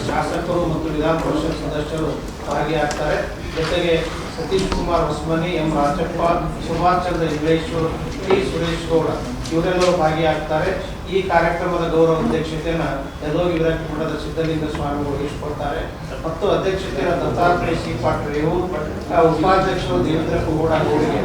ಶಾಸಕರು ಮತ್ತು ವಿಧಾನ ಪರಿಷತ್ ಸದಸ್ಯರು ಭಾಗಿಯಾಗ್ತಾರೆ. ಜೊತೆಗೆ ಸತೀಶ್ ಕುಮಾರ್ ಹೊಸಮನಿ, M ರಾಜಪ್ಪ, ಸುಭಾಷ್ ಚಂದ್ರ ಇಂಗ್ಲೇಶ್ವರ್, T ಸುರೇಶ್ ಗೌಡ ಇವರೆಲ್ಲರೂ ಭಾಗಿಯಾಗ್ತಾರೆ. ಈ ಕಾರ್ಯಕ್ರಮದ ಗೌರವ ಅಧ್ಯಕ್ಷತೆಯನ್ನು ಯಲೋಗಿ ವಿರಕ್ತ ಮಠದ ಸಿದ್ಧಲಿಂಗ ಸ್ವಾಮಿಗಳು ವಹಿಸಿಕೊಳ್ತಾರೆ ಮತ್ತು ಅಧ್ಯಕ್ಷತೆಯನ್ನು ದತ್ತಾತ್ರೇಯ ಸಿ ಪಾಟೀಲ್ ಇವರು, ಉಪಾಧ್ಯಕ್ಷರು ದೇವೇಂದ್ರ ಕುಗೋಡ ಗೌಡಿಗೆ,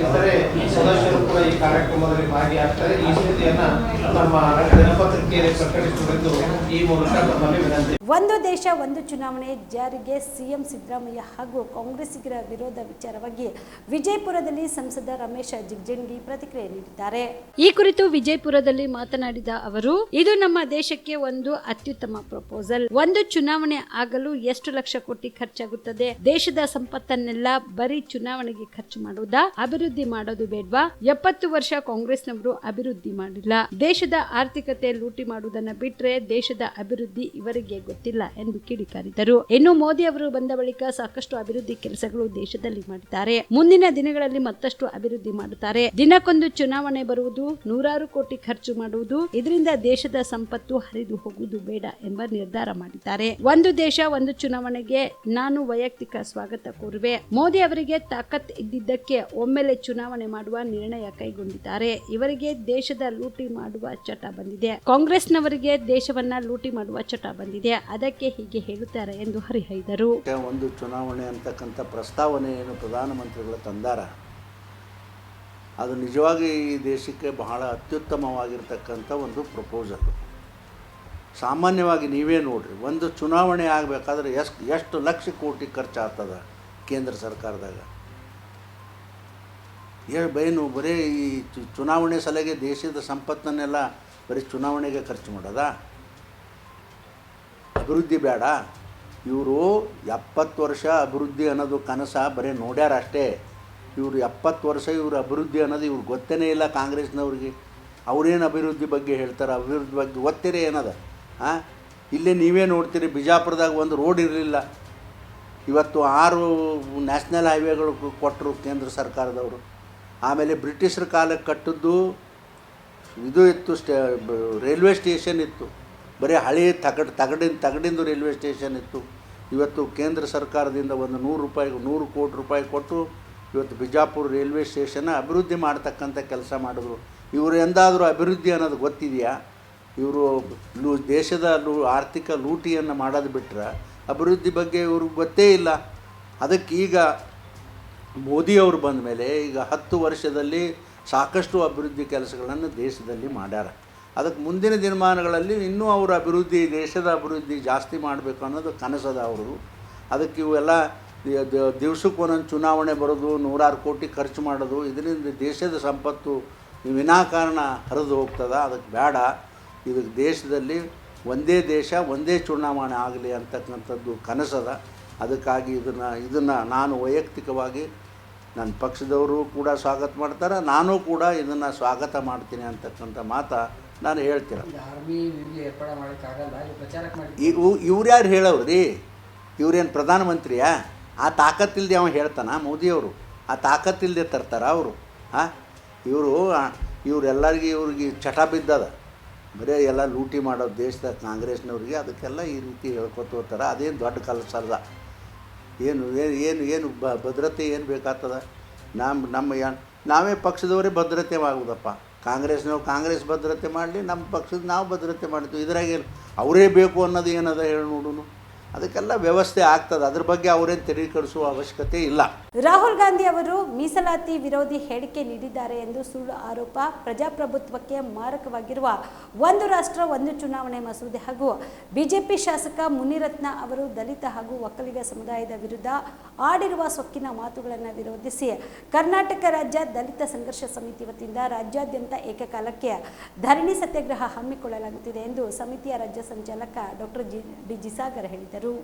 ಇತರೆ ಸದಸ್ಯರು ಕೂಡ ಈ ಕಾರ್ಯಕ್ರಮದಲ್ಲಿ ಭಾಗಿಯಾಗ್ತಾರೆ. ಈ ಸ್ಥಿತಿಯನ್ನು ನಮ್ಮ ದಿನಪತ್ರಿಕೆಯಲ್ಲಿ ಪ್ರಕಟಿಸುವುದು ಈ ಮೂಲಕ ತಮ್ಮಲ್ಲಿ ವಿನಂತಿ. ಒಂದು ದೇಶ ಒಂದು ಚುನಾವಣೆ ಜಾರಿಗೆ ಸಿಎಂ ಸಿದ್ದರಾಮಯ್ಯ ಹಾಗೂ ಕಾಂಗ್ರೆಸ್ಸಿಗರ ವಿರೋಧ ವಿಚಾರವಾಗಿ ವಿಜಯಪುರದಲ್ಲಿ ಸಂಸದ ರಮೇಶ್ ಜಿಗಜಿಣಗಿ ಪ್ರತಿಕ್ರಿಯೆ ನೀಡಿದ್ದಾರೆ. ಈ ಕುರಿತು ವಿಜಯಪುರದಲ್ಲಿ ಮಾತನಾಡಿದ ಅವರು, ಇದು ನಮ್ಮ ದೇಶಕ್ಕೆ ಒಂದು ಅತ್ಯುತ್ತಮ ಪ್ರಪೋಸಲ್. ಒಂದು ಚುನಾವಣೆ ಆಗಲು ಎಷ್ಟು ಲಕ್ಷ ಕೋಟಿ ಖರ್ಚಾಗುತ್ತದೆ? ದೇಶದ ಸಂಪತ್ತನ್ನೆಲ್ಲ ಬರೀ ಚುನಾವಣೆಗೆ ಖರ್ಚು ಮಾಡುವುದಾ? ಅಭಿವೃದ್ಧಿ ಮಾಡೋದು ಬೇಡ್ವಾ? 70 ವರ್ಷ ಕಾಂಗ್ರೆಸ್ನವರು ಅಭಿವೃದ್ಧಿ ಮಾಡಿಲ್ಲ. ದೇಶದ ಆರ್ಥಿಕತೆ ಲೂಟಿ ಮಾಡುವುದನ್ನ ಬಿಟ್ರೆ ದೇಶದ ಅಭಿವೃದ್ಧಿ ಇವರಿಗೆ ಗೊತ್ತಿಲ್ಲ ಎಂದು ಕಿಡಿಕಾರಿದರು. ಇನ್ನು ಮೋದಿ ಅವರು ಬಂದ ಬಳಿಕ ಸಾಕಷ್ಟು ಅಭಿವೃದ್ಧಿ ಕೆಲಸಗಳು ದೇಶದಲ್ಲಿ ಮಾಡಿದ್ದಾರೆ. ಮುಂದಿನ ದಿನಗಳಲ್ಲಿ ಮತ್ತಷ್ಟು ಅಭಿವೃದ್ಧಿ ಮಾಡುತ್ತಾರೆ. ದಿನಕ್ಕೊಂದು ಚುನಾವಣೆ ಬರುವುದು, ನೂರಾರು ಕೋಟಿ ಖರ್ಚು ಮಾಡುವುದು, ಇದರಿಂದ ದೇಶದ ಸಂಪತ್ತು ಹರಿದು ಹೋಗುವುದು ಬೇಡ ಎಂಬ ನಿರ್ಧಾರ ಮಾಡಿದ್ದಾರೆ. ಒಂದು ದೇಶ ಒಂದು ಚುನಾವಣೆಗೆ ನಾನು ವೈಯಕ್ತಿಕ ಸ್ವಾಗತ ಕೋರುವೆ. ಮೋದಿ ಅವರಿಗೆ ತಾಕತ್ ಇದ್ದಿದ್ದಕ್ಕೆ ಒಮ್ಮೆಲೆ ಚುನಾವಣೆ ಮಾಡುವ ನಿರ್ಣಯ ಕೈಗೊಂಡಿದ್ದಾರೆ. ಇವರಿಗೆ ದೇಶದ ಲೂಟಿ ಮಾಡುವ ಚಟ ಬಂದಿದೆ. ಕಾಂಗ್ರೆಸ್ನವರಿಗೆ ದೇಶವನ್ನ ಲೂಟಿ ಮಾಡುವ ಚಟ ಬಂದಿದೆ. ಅದಕ್ಕೆ ಹೀಗೆ ಹೇಳುತ್ತಾರೆ ಎಂದು ಹರಿಹಾಯ್ದರು. ಒಂದು ಚುನಾವಣೆ ಅಂತಕ್ಕಂಥ ಪ್ರಸ್ತಾವನೆ ಏನು ಪ್ರಧಾನಮಂತ್ರಿಗಳು ತಂದಾರ, ಅದು ನಿಜವಾಗಿ ಈ ದೇಶಕ್ಕೆ ಬಹಳ ಅತ್ಯುತ್ತಮವಾಗಿರ್ತಕ್ಕಂಥ ಒಂದು ಪ್ರಪೋಸಲ್. ಸಾಮಾನ್ಯವಾಗಿ ನೀವೇ ನೋಡ್ರಿ, ಒಂದು ಚುನಾವಣೆ ಆಗಬೇಕಾದ್ರೆ ಎಷ್ಟು ಲಕ್ಷ ಕೋಟಿ ಖರ್ಚಾಗ್ತದೆ ಕೇಂದ್ರ ಸರ್ಕಾರದಾಗ. ಬೈನು ಬರೀ ಈ ಚುನಾವಣೆ ಸಲಹೆಗೆ ದೇಶದ ಸಂಪತ್ತನ್ನೆಲ್ಲ ಬರೀ ಚುನಾವಣೆಗೆ ಖರ್ಚು ಮಾಡೋದಾ? ಅಭಿವೃದ್ಧಿ ಬೇಡ? ಇವರು 70 ವರ್ಷ ಅಭಿವೃದ್ಧಿ ಅನ್ನೋದು ಕನಸ ಬರೀ ನೋಡ್ಯಾರ ಅಷ್ಟೇ. ಇವರು 70 ವರ್ಷ ಇವರು ಅಭಿವೃದ್ಧಿ ಅನ್ನೋದು ಇವ್ರಿಗೆ ಗೊತ್ತೇ ಇಲ್ಲ ಕಾಂಗ್ರೆಸ್ನವ್ರಿಗೆ. ಅವ್ರೇನು ಅಭಿವೃದ್ಧಿ ಬಗ್ಗೆ ಹೇಳ್ತಾರೆ? ಅಭಿವೃದ್ಧಿ ಬಗ್ಗೆ ಗೊತ್ತಿರೇ ಏನದ? ಇಲ್ಲೇ ನೀವೇ ನೋಡ್ತೀರಿ, ಬಿಜಾಪುರದಾಗ ಒಂದು ರೋಡ್ ಇರಲಿಲ್ಲ, ಇವತ್ತು 6 ನ್ಯಾಷನಲ್ ಹೈವೇಗಳು ಕೊಟ್ಟರು ಕೇಂದ್ರ ಸರ್ಕಾರದವರು. ಆಮೇಲೆ ಬ್ರಿಟಿಷರ ಕಾಲಕ್ಕೆ ಕಟ್ಟಿದ್ದು ಇದು ಇತ್ತು, ರೈಲ್ವೆ ಸ್ಟೇಷನ್ ಇತ್ತು, ಬರೀ ಹಳೆ ತಗಡಿಂದು ರೈಲ್ವೆ ಸ್ಟೇಷನ್ ಇತ್ತು. ಇವತ್ತು ಕೇಂದ್ರ ಸರ್ಕಾರದಿಂದ ಒಂದು 100 ಕೋಟಿ ರೂಪಾಯಿ ಕೊಟ್ಟು ಇವತ್ತು ಬಿಜಾಪುರ ರೈಲ್ವೆ ಸ್ಟೇಷನ್ನ ಅಭಿವೃದ್ಧಿ ಮಾಡ್ತಕ್ಕಂಥ ಕೆಲಸ ಮಾಡಿದ್ರು. ಇವರು ಎಂದಾದರೂ ಅಭಿವೃದ್ಧಿ ಅನ್ನೋದು ಗೊತ್ತಿದೆಯಾ? ಇವರು ದೇಶದ ಆರ್ಥಿಕ ಲೂಟಿಯನ್ನು ಮಾಡೋದು ಬಿಟ್ಟರೆ ಅಭಿವೃದ್ಧಿ ಬಗ್ಗೆ ಇವ್ರಿಗೆ ಗೊತ್ತೇ ಇಲ್ಲ. ಅದಕ್ಕೆ ಈಗ ಮೋದಿಯವರು ಬಂದ ಮೇಲೆ ಈಗ 10 ವರ್ಷದಲ್ಲಿ ಸಾಕಷ್ಟು ಅಭಿವೃದ್ಧಿ ಕೆಲಸಗಳನ್ನು ದೇಶದಲ್ಲಿ ಮಾಡ್ಯಾರ. ಅದಕ್ಕೆ ಮುಂದಿನ ದಿನಮಾನಗಳಲ್ಲಿ ಇನ್ನೂ ಅವರು ಅಭಿವೃದ್ಧಿ, ದೇಶದ ಅಭಿವೃದ್ಧಿ ಜಾಸ್ತಿ ಮಾಡಬೇಕು ಅನ್ನೋದು ಕನಸದ ಅವರು. ಅದಕ್ಕೆ ಇವೆಲ್ಲ ದಿವ್ಸಕ್ಕೆ ಒಂದೊಂದು ಚುನಾವಣೆ ಬರೋದು, 100 ಕೋಟಿ ಖರ್ಚು ಮಾಡೋದು, ಇದರಿಂದ ದೇಶದ ಸಂಪತ್ತು ವಿನಾಕಾರಣ ಹರಿದು ಹೋಗ್ತದೆ. ಅದಕ್ಕೆ ಬೇಡ. ಇದಕ್ಕೆ ದೇಶದಲ್ಲಿ ಒಂದೇ ದೇಶ ಒಂದೇ ಚುನಾವಣೆ ಆಗಲಿ ಅಂತಕ್ಕಂಥದ್ದು ಕನಸದ. ಅದಕ್ಕಾಗಿ ಇದನ್ನು ನಾನು ವೈಯಕ್ತಿಕವಾಗಿ ನನ್ನ ಪಕ್ಷದವರು ಕೂಡ ಸ್ವಾಗತ ಮಾಡ್ತಾರೆ, ನಾನು ಕೂಡ ಇದನ್ನು ಸ್ವಾಗತ ಮಾಡ್ತೀನಿ ಅಂತಕ್ಕಂಥ ಮಾತು ನಾನು ಹೇಳ್ತೀನಿ. ಇವ್ರು ಯಾರು ಹೇಳೋರು ರೀ? ಇವ್ರೇನು ಪ್ರಧಾನಮಂತ್ರಿಯಾ? ಆ ತಾಕತ್ತಿಲ್ಲದೆ ಅವ ಹೇಳ್ತಾನ ಮೋದಿಯವರು? ಆ ತಾಕತ್ತಿಲ್ಲದೆ ತರ್ತಾರ ಅವರು? ಇವರೆಲ್ಲರಿಗೆ ಇವ್ರಿಗೆ ಚಟ ಬಿದ್ದದ, ಬರೀ ಎಲ್ಲ ಲೂಟಿ ಮಾಡೋದು ದೇಶದ ಕಾಂಗ್ರೆಸ್ನವ್ರಿಗೆ. ಅದಕ್ಕೆಲ್ಲ ಈ ರೀತಿ ಹೇಳ್ಕೊತ ಹೋಗ್ತಾರೆ. ಅದೇನು ದೊಡ್ಡ ಕೆಲಸ ಅಲ್ಲ. ಏನು ಏನು ಏನು ಭದ್ರತೆ ಏನು ಬೇಕಾಗ್ತದ? ನಾವೇ ಪಕ್ಷದವರೇ ಭದ್ರತೆ ಆಗುವುದಪ್ಪ. ಕಾಂಗ್ರೆಸ್ನವ್ರು ಕಾಂಗ್ರೆಸ್ ಭದ್ರತೆ ಮಾಡಲಿ, ನಮ್ಮ ಪಕ್ಷದ ನಾವು ಭದ್ರತೆ ಮಾಡ್ತೀವಿ. ಇದ್ರಾಗೇನು ಅವರೇ ಬೇಕು ಅನ್ನೋದು ಏನದ ಹೇಳಿ ನೋಡೋಣ. ಅದಕ್ಕೆಲ್ಲ ವ್ಯವಸ್ಥೆ ಆಗ್ತದೆ. ಅದ್ರ ಬಗ್ಗೆ ಅವರೇನು ತೆರಿಗೆ ಕಡಿಸುವ ಅವಶ್ಯಕತೆ ಇಲ್ಲ. ರಾಹುಲ್ ಗಾಂಧಿ ಅವರು ಮೀಸಲಾತಿ ವಿರೋಧಿ ಹೇಳಿಕೆ ನೀಡಿದ್ದಾರೆ ಎಂದು ಸುಳ್ಳು ಆರೋಪ, ಪ್ರಜಾಪ್ರಭುತ್ವಕ್ಕೆ ಮಾರಕವಾಗಿರುವ ಒಂದು ರಾಷ್ಟ್ರ ಒಂದು ಚುನಾವಣೆ ಮಸೂದೆ ಹಾಗೂ ಬಿಜೆಪಿ ಶಾಸಕ ಮುನಿರತ್ನ ಅವರು ದಲಿತ ಹಾಗೂ ಒಕ್ಕಲಿಗ ಸಮುದಾಯದ ವಿರುದ್ಧ ಆಡಿರುವ ಸೊಕ್ಕಿನ ಮಾತುಗಳನ್ನು ವಿರೋಧಿಸಿ ಕರ್ನಾಟಕ ರಾಜ್ಯ ದಲಿತ ಸಂಘರ್ಷ ಸಮಿತಿ ವತಿಯಿಂದ ರಾಜ್ಯಾದ್ಯಂತ ಏಕಕಾಲಕ್ಕೆ ಧರಣಿ ಸತ್ಯಾಗ್ರಹ ಹಮ್ಮಿಕೊಳ್ಳಲಾಗುತ್ತಿದೆ ಎಂದು ಸಮಿತಿಯ ರಾಜ್ಯ ಸಂಚಾಲಕ ಡಾಕ್ಟರ್ ಡಿ ಜಿಸಾಗರ್ ಹೇಳಿದರು.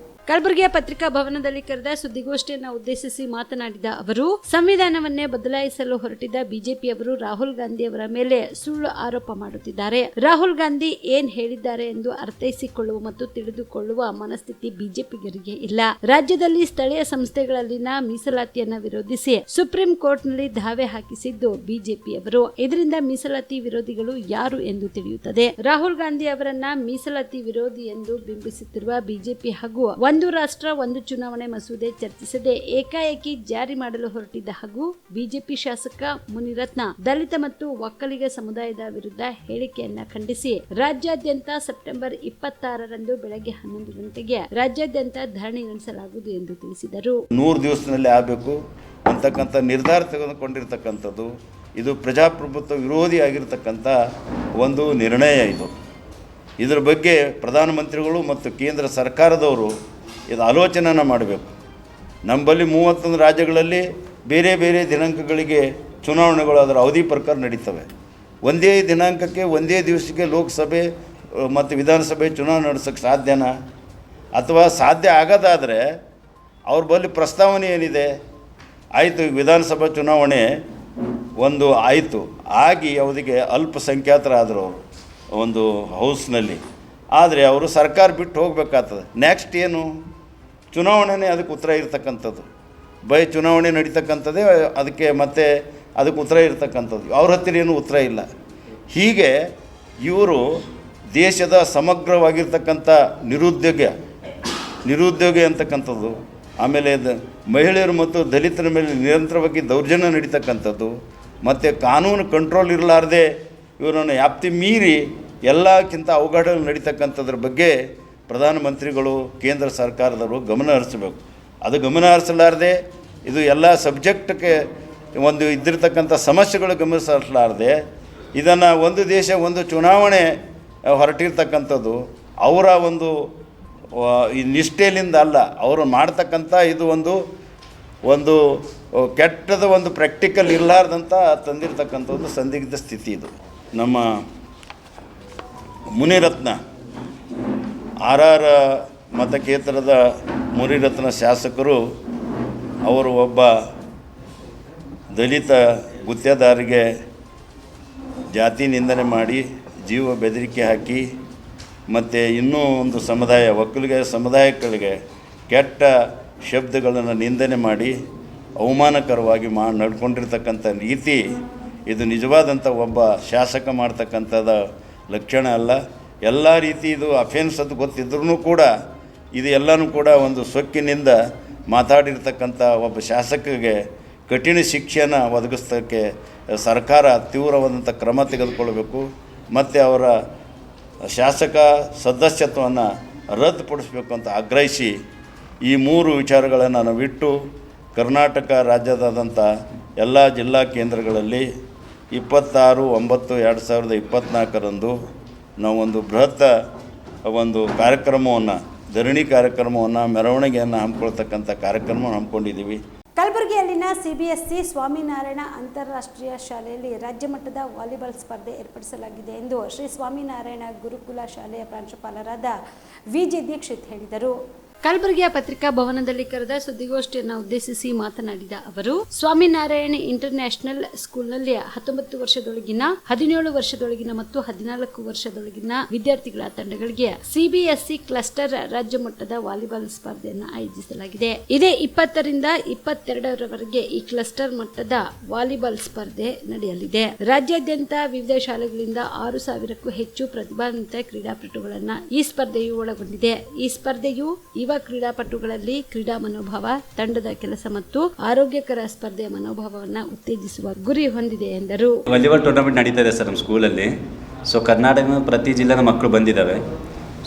ಕಲಬುರಗಿಯ ಪತ್ರಿಕಾ ಭವನದಲ್ಲಿ ಕರೆದ ಸುದ್ದಿಗೋಷ್ಠಿಯನ್ನು ಉದ್ದೇಶಿಸಿ ಮಾತನಾಡಿದ ಅವರು, ಸಂವಿಧಾನವನ್ನೇ ಬದಲಾಯಿಸಲು ಹೊರಟಿದ್ದ ಬಿಜೆಪಿಯವರು ರಾಹುಲ್ ಗಾಂಧಿ ಅವರ ಮೇಲೆ ಸುಳ್ಳು ಆರೋಪ ಮಾಡುತ್ತಿದ್ದಾರೆ. ರಾಹುಲ್ ಗಾಂಧಿ ಏನ್ ಹೇಳಿದ್ದಾರೆ ಎಂದು ಅರ್ಥೈಸಿಕೊಳ್ಳುವ ಮತ್ತು ತಿಳಿದುಕೊಳ್ಳುವ ಮನಸ್ಥಿತಿ ಬಿಜೆಪಿಗರಿಗೆ ಇಲ್ಲ. ರಾಜ್ಯದಲ್ಲಿ ಸ್ಥಳೀಯ ಸಂಸ್ಥೆಗಳಲ್ಲಿನ ಮೀಸಲಾತಿಯನ್ನ ವಿರೋಧಿಸಿ ಸುಪ್ರೀಂ ಕೋರ್ಟ್ನಲ್ಲಿ ದಾವೆ ಹಾಕಿಸಿದ್ದು ಬಿಜೆಪಿಯವರು. ಇದರಿಂದ ಮೀಸಲಾತಿ ವಿರೋಧಿಗಳು ಯಾರು ಎಂದು ತಿಳಿಯುತ್ತದೆ. ರಾಹುಲ್ ಗಾಂಧಿ ಅವರನ್ನ ಮೀಸಲಾತಿ ವಿರೋಧಿ ಎಂದು ಬಿಂಬಿಸುತ್ತಿರುವ ಬಿಜೆಪಿ ಹಾಗೂ ಒಂದು ರಾಷ್ಟ್ರ ಒಂದು ಚುನಾವಣೆ ಮಸೂದೆ ಚರ್ಚಿಸದೆ ಏಕಾಏಕಿ ಜಾರಿ ಮಾಡಲು ಹೊರಟಿದ್ದ ಹಾಗೂ ಬಿಜೆಪಿ ಶಾಸಕ ಮುನಿರತ್ನ ದಲಿತ ಮತ್ತು ಒಕ್ಕಲಿಗ ಸಮುದಾಯದ ವಿರುದ್ಧ ಹೇಳಿಕೆಯನ್ನ ಖಂಡಿಸಿ ರಾಜ್ಯಾದ್ಯಂತ ಸೆಪ್ಟೆಂಬರ್ 26ರಂದು ಬೆಳಗ್ಗೆ 11 ಗಂಟೆಗೆ ರಾಜ್ಯಾದ್ಯಂತ ಧರಣಿ ನಡೆಸಲಾಗುವುದು ಎಂದು ತಿಳಿಸಿದರು. 100 ದಿವಸದಲ್ಲಿ ಆಗಬೇಕು ಅಂತಕ್ಕಂಥ ನಿರ್ಧಾರ ತೆಗೆದುಕೊಂಡಿರ್ತಕ್ಕಂಥದ್ದು ಇದು ಪ್ರಜಾಪ್ರಭುತ್ವ ವಿರೋಧಿ ಆಗಿರ್ತಕ್ಕಂಥ ಒಂದು ನಿರ್ಣಯ. ಇದರ ಬಗ್ಗೆ ಪ್ರಧಾನಮಂತ್ರಿಗಳು ಮತ್ತು ಕೇಂದ್ರ ಸರ್ಕಾರದವರು ಇದು ಆಲೋಚನೆಯನ್ನು ಮಾಡಬೇಕು. ನಮ್ಮಲ್ಲಿ 31 ರಾಜ್ಯಗಳಲ್ಲಿ ಬೇರೆ ಬೇರೆ ದಿನಾಂಕಗಳಿಗೆ ಚುನಾವಣೆಗಳು ಅದರ ಅವಧಿ ಪ್ರಕಾರ ನಡೀತವೆ. ಒಂದೇ ದಿನಾಂಕಕ್ಕೆ ಒಂದೇ ದಿವಸಕ್ಕೆ ಲೋಕಸಭೆ ಮತ್ತು ವಿಧಾನಸಭೆ ಚುನಾವಣೆ ನಡೆಸೋಕ್ಕೆ ಸಾಧ್ಯನಾ? ಅಥವಾ ಸಾಧ್ಯ ಆಗೋದಾದರೆ ಅವ್ರ ಬಳಿ ಪ್ರಸ್ತಾವನೆ ಏನಿದೆ? ಆಯಿತು, ವಿಧಾನಸಭಾ ಚುನಾವಣೆ ಒಂದು ಆಯಿತು, ಆಗಿ ಅವರಿಗೆ ಅಲ್ಪಸಂಖ್ಯಾತರಾದರು ಅವರು ಒಂದು ಹೌಸ್ನಲ್ಲಿ. ಆದರೆ ಅವರು ಸರ್ಕಾರ ಬಿಟ್ಟು ಹೋಗಬೇಕಾಗ್ತದೆ. ನೆಕ್ಸ್ಟ್ ಏನು? ಚುನಾವಣೆನೇ ಅದಕ್ಕೆ ಉತ್ತರ ಇರ್ತಕ್ಕಂಥದ್ದು. ಚುನಾವಣೆ ನಡೀತಕ್ಕಂಥದ್ದೇ ಅದಕ್ಕೆ ಮತ್ತೆ ಅದಕ್ಕೆ ಉತ್ತರ ಇರ್ತಕ್ಕಂಥದ್ದು. ಅವ್ರ ಹತ್ತಿರ ಏನೂ ಉತ್ತರ ಇಲ್ಲ. ಹೀಗೆ ಇವರು ದೇಶದ ಸಮಗ್ರವಾಗಿರ್ತಕ್ಕಂಥ ನಿರುದ್ಯೋಗ ಅಂತಕ್ಕಂಥದ್ದು, ಆಮೇಲೆ ಮಹಿಳೆಯರು ಮತ್ತು ದಲಿತರ ಮೇಲೆ ನಿರಂತರವಾಗಿ ದೌರ್ಜನ್ಯ ನಡೀತಕ್ಕಂಥದ್ದು, ಮತ್ತು ಕಾನೂನು ಕಂಟ್ರೋಲ್ ಇರಲಾರ್ದೆ ಇವರನ್ನು ವ್ಯಾಪ್ತಿ ಮೀರಿ ಎಲ್ಲಕ್ಕಿಂತ ಅವಘಡಗಳು ನಡೀತಕ್ಕಂಥದ್ರ ಬಗ್ಗೆ ಪ್ರಧಾನಮಂತ್ರಿಗಳು ಕೇಂದ್ರ ಸರ್ಕಾರದವರು ಗಮನ ಹರಿಸಬೇಕು. ಅದು ಗಮನ ಹರಿಸಲಾರ್ದೆ ಇದು ಎಲ್ಲ ಸಬ್ಜೆಕ್ಟ್ಗೆ ಒಂದು ಇದ್ದಿರ್ತಕ್ಕಂಥ ಸಮಸ್ಯೆಗಳು ಗಮನಿಸಲಾರ್ದೆ ಇದನ್ನು ಒಂದು ದೇಶ ಒಂದು ಚುನಾವಣೆ ಹೊರಟಿರ್ತಕ್ಕಂಥದ್ದು ಅವರ ಒಂದು ಈ ನಿಷ್ಠೆಯಿಂದ ಅಲ್ಲ, ಅವರು ಮಾಡ್ತಕ್ಕಂಥ ಇದು ಒಂದು ಕೆಟ್ಟದ ಒಂದು ಪ್ರಾಕ್ಟಿಕಲ್ ಇರಲಾರ್ದಂಥ ತಂದಿರತಕ್ಕಂಥ ಒಂದು ಸಂದಿಗ್ಧ ಸ್ಥಿತಿ ಇದು. ನಮ್ಮ ಮುನಿರತ್ನ RR ಮತಕ್ಷೇತ್ರದ ಮುನಿರತ್ನ ಶಾಸಕರು ಅವರು ಒಬ್ಬ ದಲಿತ ಗುತ್ತೇದಾರಿಗೆ ಜಾತಿ ನಿಂದನೆ ಮಾಡಿ ಜೀವ ಬೆದರಿಕೆ ಹಾಕಿ ಮತ್ತು ಇನ್ನೂ ಒಂದು ಒಕ್ಕಲಿಗ ಸಮುದಾಯಗಳಿಗೆ ಕೆಟ್ಟ ಶಬ್ದಗಳನ್ನು ನಿಂದನೆ ಮಾಡಿ ಅವಮಾನಕರವಾಗಿ ನಡ್ಕೊಂಡಿರ್ತಕ್ಕಂಥ ರೀತಿ ಇದು ನಿಜವಾದಂಥ ಒಬ್ಬ ಶಾಸಕ ಮಾಡ್ತಕ್ಕಂಥದ ಲಕ್ಷಣ ಅಲ್ಲ. ಎಲ್ಲ ರೀತಿ ಇದು ಅಫೆನ್ಸ್ ಅದು ಗೊತ್ತಿದ್ರೂ ಕೂಡ ಇದು ಎಲ್ಲನೂ ಕೂಡ ಒಂದು ಸೊಕ್ಕಿನಿಂದ ಮಾತಾಡಿರ್ತಕ್ಕಂಥ ಒಬ್ಬ ಶಾಸಕರಿಗೆ ಕಠಿಣ ಶಿಕ್ಷೆಯನ್ನು ಒದಗಿಸೋಕ್ಕೆ ಸರ್ಕಾರ ತೀವ್ರವಾದಂಥ ಕ್ರಮ ತೆಗೆದುಕೊಳ್ಬೇಕು ಮತ್ತು ಅವರ ಶಾಸಕ ಸದಸ್ಯತ್ವವನ್ನು ರದ್ದುಪಡಿಸಬೇಕು ಅಂತ ಆಗ್ರಹಿಸಿ ಈ 3 ವಿಚಾರಗಳನ್ನು ನಾವಿಟ್ಟು ಕರ್ನಾಟಕ ರಾಜ್ಯದಾದಂಥ ಎಲ್ಲ ಜಿಲ್ಲಾ ಕೇಂದ್ರಗಳಲ್ಲಿ 26/9/2024 ನಾವು ಒಂದು ಬೃಹತ್ ಒಂದು ಕಾರ್ಯಕ್ರಮವನ್ನು ಧರಣಿ ಕಾರ್ಯಕ್ರಮವನ್ನು ಮೆರವಣಿಗೆಯನ್ನು ಹಮ್ಮಿಕೊಳ್ತಕ್ಕಂಥ ಕಾರ್ಯಕ್ರಮವನ್ನು ಹಮ್ಮಿಕೊಂಡಿದ್ದೀವಿ. ಕಲಬುರಗಿಯಲ್ಲಿನ CBSE ಸ್ವಾಮಿನಾರಾಯಣ ಅಂತಾರಾಷ್ಟ್ರೀಯ ಶಾಲೆಯಲ್ಲಿ ರಾಜ್ಯ ಮಟ್ಟದ ವಾಲಿಬಾಲ್ ಸ್ಪರ್ಧೆ ಏರ್ಪಡಿಸಲಾಗಿದೆ ಎಂದು ಶ್ರೀ ಸ್ವಾಮಿನಾರಾಯಣ ಗುರುಕುಲ ಶಾಲೆಯ ಪ್ರಾಂಶುಪಾಲರಾದ VJ ದೀಕ್ಷಿತ್ ಹೇಳಿದರು. ಕಲಬುರಗಿಯ ಪತ್ರಿಕಾ ಭವನದಲ್ಲಿ ಕರೆದ ಸುದ್ದಿಗೋಷ್ಠಿಯನ್ನು ಉದ್ದೇಶಿಸಿ ಮಾತನಾಡಿದ ಅವರು, ಸ್ವಾಮಿನಾರಾಯಣ ಇಂಟರ್ನ್ಯಾಷನಲ್ ಸ್ಕೂಲ್ನಲ್ಲಿ 19 ವರ್ಷದೊಳಗಿನ, 17 ವರ್ಷದೊಳಗಿನ ಮತ್ತು 14 ವರ್ಷದೊಳಗಿನ ವಿದ್ಯಾರ್ಥಿಗಳ ತಂಡಗಳಿಗೆ CBSE ಕ್ಲಸ್ಟರ್ ರಾಜ್ಯ ಮಟ್ಟದ ವಾಲಿಬಾಲ್ ಸ್ಪರ್ಧೆಯನ್ನು ಆಯೋಜಿಸಲಾಗಿದೆ. ಇದೇ 20ರಿಂದ 22ರವರೆಗೆ ಈ ಕ್ಲಸ್ಟರ್ ಮಟ್ಟದ ವಾಲಿಬಾಲ್ ಸ್ಪರ್ಧೆ ನಡೆಯಲಿದೆ. ರಾಜ್ಯಾದ್ಯಂತ ವಿವಿಧ ಶಾಲೆಗಳಿಂದ 6,000ಕ್ಕೂ ಹೆಚ್ಚು ಪ್ರತಿಭಾನ್ವಿತ ಕ್ರೀಡಾಪಟುಗಳನ್ನು ಈ ಸ್ಪರ್ಧೆಯು ಒಳಗೊಂಡಿದೆ. ಈ ಸ್ಪರ್ಧೆಯು ಯುವ ಕ್ರೀಡಾಪಟುಗಳಲ್ಲಿ ಕ್ರೀಡಾ ಮನೋಭಾವ, ತಂಡದ ಕೆಲಸ ಮತ್ತು ಆರೋಗ್ಯಕರ ಸ್ಪರ್ಧೆಯ ಮನೋಭಾವವನ್ನು ಉತ್ತೇಜಿಸುವ ಗುರಿ ಹೊಂದಿದೆ ಎಂದರು. ವಾಲಿಬಾಲ್ ಟೂರ್ನಮೆಂಟ್ ನಡೀತಾ ಇದೆ ಸರ್ ನಮ್ಮ ಸ್ಕೂಲಲ್ಲಿ. ಸೊ ಕರ್ನಾಟಕದ ಪ್ರತಿ ಜಿಲ್ಲೆನ ಮಕ್ಕಳು ಬಂದಿದ್ದಾವೆ.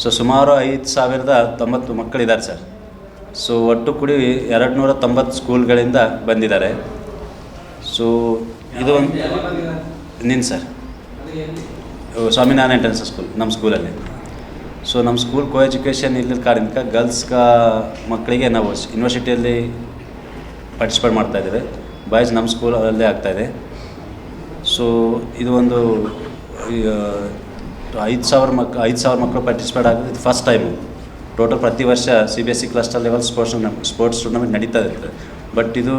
ಸೊ ಸುಮಾರು 5,090 ಮಕ್ಕಳಿದ್ದಾರೆ ಸರ್. ಸೊ ಒಟ್ಟು ಕೂಡಿ 290 ಸ್ಕೂಲ್ಗಳಿಂದ ಬಂದಿದ್ದಾರೆ. ಸೊ ಇದು ಒಂದು ಸರ್ ಸ್ವಾಮಿನಾರಾಯಣ ಇಂಟರ್ನ್ಯಾಷನಲ್ ಸ್ಕೂಲ್ ನಮ್ಮ ಸ್ಕೂಲಲ್ಲಿ. ಸೊ ನಮ್ಮ ಸ್ಕೂಲ್ ಕೋ ಎಜುಕೇಷನ್ ಇಲ್ಲದ ಕಾರಣಕ್ಕೆ ಗರ್ಲ್ಸ್ಗ ಮಕ್ಕಳಿಗೆ ನಾವು ಯೂನಿವರ್ಸಿಟಿಯಲ್ಲಿ ಪಾರ್ಟಿಸಿಪೇಟ್ ಮಾಡ್ತಾಯಿದ್ದೇವೆ. ಬಾಯ್ಸ್ ನಮ್ಮ ಸ್ಕೂಲಲ್ಲೇ ಆಗ್ತಾಯಿದೆ. ಸೊ ಇದು ಒಂದು 5,000 ಮಕ್ಕಳು ಪಾರ್ಟಿಸಿಪೇಟ್ ಆಗೋದು ಇದು ಫಸ್ಟ್ ಟೈಮು. ಟೋಟಲ್ ಪ್ರತಿ ವರ್ಷ CBSE cluster level sports tournament ನಡೀತಾ ಇರ್ತದೆ. ಬಟ್ ಇದು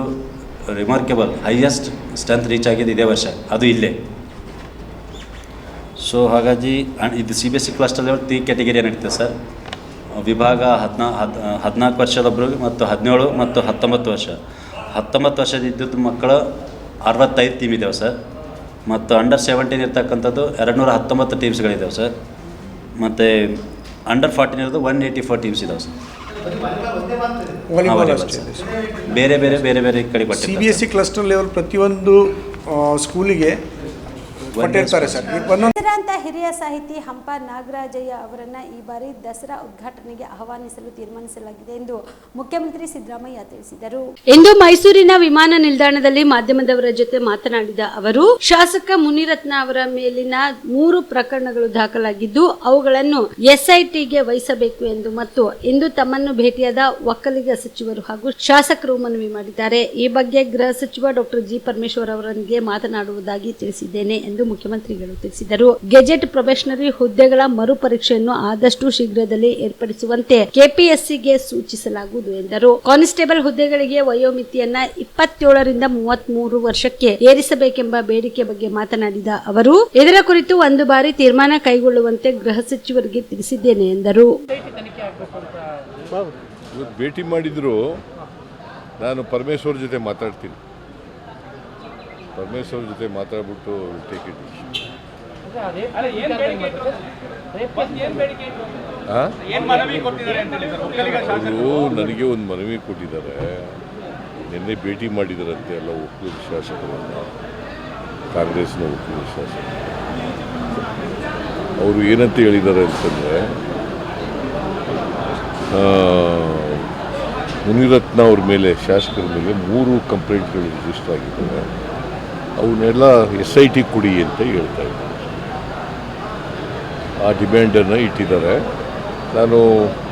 ರಿಮಾರ್ಕೆಬಲ್ ಹೈಯೆಸ್ಟ್ ಸ್ಟ್ರೆಂತ್ ರೀಚ್ ಆಗಿದೆ ಇದೇ ವರ್ಷ, ಅದು ಇಲ್ಲೇ. ಸೊ ಹಾಗಾಗಿ ಇದು CBSE ಕ್ಲಸ್ಟರ್ ಲೆವೆಲ್ 3 ಕ್ಯಾಟಗರಿ ನಡೀತದೆ ಸರ್. ವಿಭಾಗ 14 ವರ್ಷದೊಬ್ಬರು ಮತ್ತು 17 ಮತ್ತು 19 ವರ್ಷ. 19 ವರ್ಷದ ಇದ್ದದ್ದು ಮಕ್ಕಳು 65 ಟೀಮ್ ಇದ್ದಾವೆ ಸರ್. ಮತ್ತು ಅಂಡರ್ 17 ಇರ್ತಕ್ಕಂಥದ್ದು 219 ಟೀಮ್ಸ್ಗಳಿದ್ದಾವೆ ಸರ್. ಮತ್ತು ಅಂಡರ್ 14 ಇರೋದು 184 ಟೀಮ್ಸ್ ಇದ್ದಾವೆ ಸರ್. ಬೇರೆ ಬೇರೆ ಬೇರೆ ಬೇರೆ ಕಡೆ ಕೊಟ್ಟಿದ್ದಾರೆ. CBSE ಕ್ಲಸ್ಟರ್ ಲೆವೆಲ್ ಪ್ರತಿಯೊಂದು ಸ್ಕೂಲಿಗೆ ಕೊಟ್ಟಿರ್ತಾರೆ ಸರ್. ಹೆಸರಾಂತ ಹಿರಿಯ ಸಾಹಿತಿ ಹಂಪ ನಾಗರಾಜಯ್ಯ ಅವರನ್ನ ಈ ಬಾರಿ ದಸರಾ ಉದ್ಘಾಟನೆಗೆ ಆಹ್ವಾನಿಸಲು ತೀರ್ಮಾನಿಸಲಾಗಿದೆ ಎಂದು ಮುಖ್ಯಮಂತ್ರಿ ಸಿದ್ದರಾಮಯ್ಯ ತಿಳಿಸಿದರು. ಇಂದು ಮೈಸೂರಿನ ವಿಮಾನ ನಿಲ್ದಾಣದಲ್ಲಿ ಮಾಧ್ಯಮದವರ ಜೊತೆ ಮಾತನಾಡಿದ ಅವರು, ಶಾಸಕ ಮುನಿರತ್ನ ಅವರ ಮೇಲಿನ 3 ಪ್ರಕರಣಗಳು ದಾಖಲಾಗಿದ್ದು ಅವುಗಳನ್ನು SITಗೆ ವಹಿಸಬೇಕು ಎಂದು ಮತ್ತು ಇಂದು ತಮ್ಮನ್ನು ಭೇಟಿಯಾದ ಒಕ್ಕಲಿಗ ಸಚಿವರು ಹಾಗೂ ಶಾಸಕರು ಮನವಿ ಮಾಡಿದ್ದಾರೆ. ಈ ಬಗ್ಗೆ ಗೃಹ ಸಚಿವ ಡಾಕ್ಟರ್ G. ಪರಮೇಶ್ವರ್ ಅವರೊಂದಿಗೆ ಮಾತನಾಡುವುದಾಗಿ ತಿಳಿಸಿದ್ದೇನೆ ಎಂದು ಮುಖ್ಯಮಂತ್ರಿಗಳು ತಿಳಿಸಿದರು. ಗೆಜೆಟ್ ಪ್ರೊಬೇಷನರಿ ಹುದ್ದೆಗಳ ಮರುಪರೀಕ್ಷೆಯನ್ನು ಆದಷ್ಟು ಶೀಘ್ರದಲ್ಲಿ ಏರ್ಪಡಿಸುವಂತೆ KPSCಗೆ ಸೂಚಿಸಲಾಗುವುದು ಎಂದರು. ಕಾನ್ಸ್ಟೇಬಲ್ ಹುದ್ದೆಗಳಿಗೆ ವಯೋಮಿತಿಯನ್ನ 27ರಿಂದ 33 ವರ್ಷಕ್ಕೆ ಏರಿಸಬೇಕೆಂಬ ಬೇಡಿಕೆ ಬಗ್ಗೆ ಮಾತನಾಡಿದ ಅವರು, ಇದರ ಕುರಿತು ಒಂದು ಬಾರಿ ತೀರ್ಮಾನ ಕೈಗೊಳ್ಳುವಂತೆ ಗೃಹ ಸಚಿವರಿಗೆ ತಿಳಿಸಿದ್ದೇನೆ ಎಂದರು. ಭೇಟಿ ಮಾಡಿದ್ರು, ನಾನು ಪರಮೇಶ್ವರ್ ಜೊತೆ ಮಾತಾಡ್ತೀನಿ. ಪರಮೇಶ್ವರ್ ಜೊತೆ ಮಾತಾಡ್ಬಿಟ್ಟು ಟೇಕ್ ಇಟ್ ಅವರು ನನಗೆ ಒಂದು ಮನವಿ ಕೊಟ್ಟಿದ್ದಾರೆ. ನಿನ್ನೆ ಭೇಟಿ ಮಾಡಿದಾರಂತೆ ಎಲ್ಲ ಒಕ್ಕೂಟ ಶಾಸಕರನ್ನು, ಕಾಂಗ್ರೆಸ್ನ ಒಕ್ಕೂಟ ಶಾಸಕರು. ಅವರು ಏನಂತ ಹೇಳಿದ್ದಾರೆ ಅಂತಂದರೆ, ಮುನಿರತ್ನ ಅವ್ರ ಮೇಲೆ, ಶಾಸಕರ ಮೇಲೆ 3 ಕಂಪ್ಲೇಂಟ್ಗಳು ರಿಜಿಸ್ಟರ್ ಆಗಿದ್ದಾವೆ. ಅವನ್ನೆಲ್ಲ SIT ಕೊಡಿ ಅಂತ ಹೇಳ್ತಾ ಇದ್ದಾರೆ. ಆ ಡಿಮ್ಯಾಂಡನ್ನು ಇಟ್ಟಿದ್ದಾರೆ. ನಾನು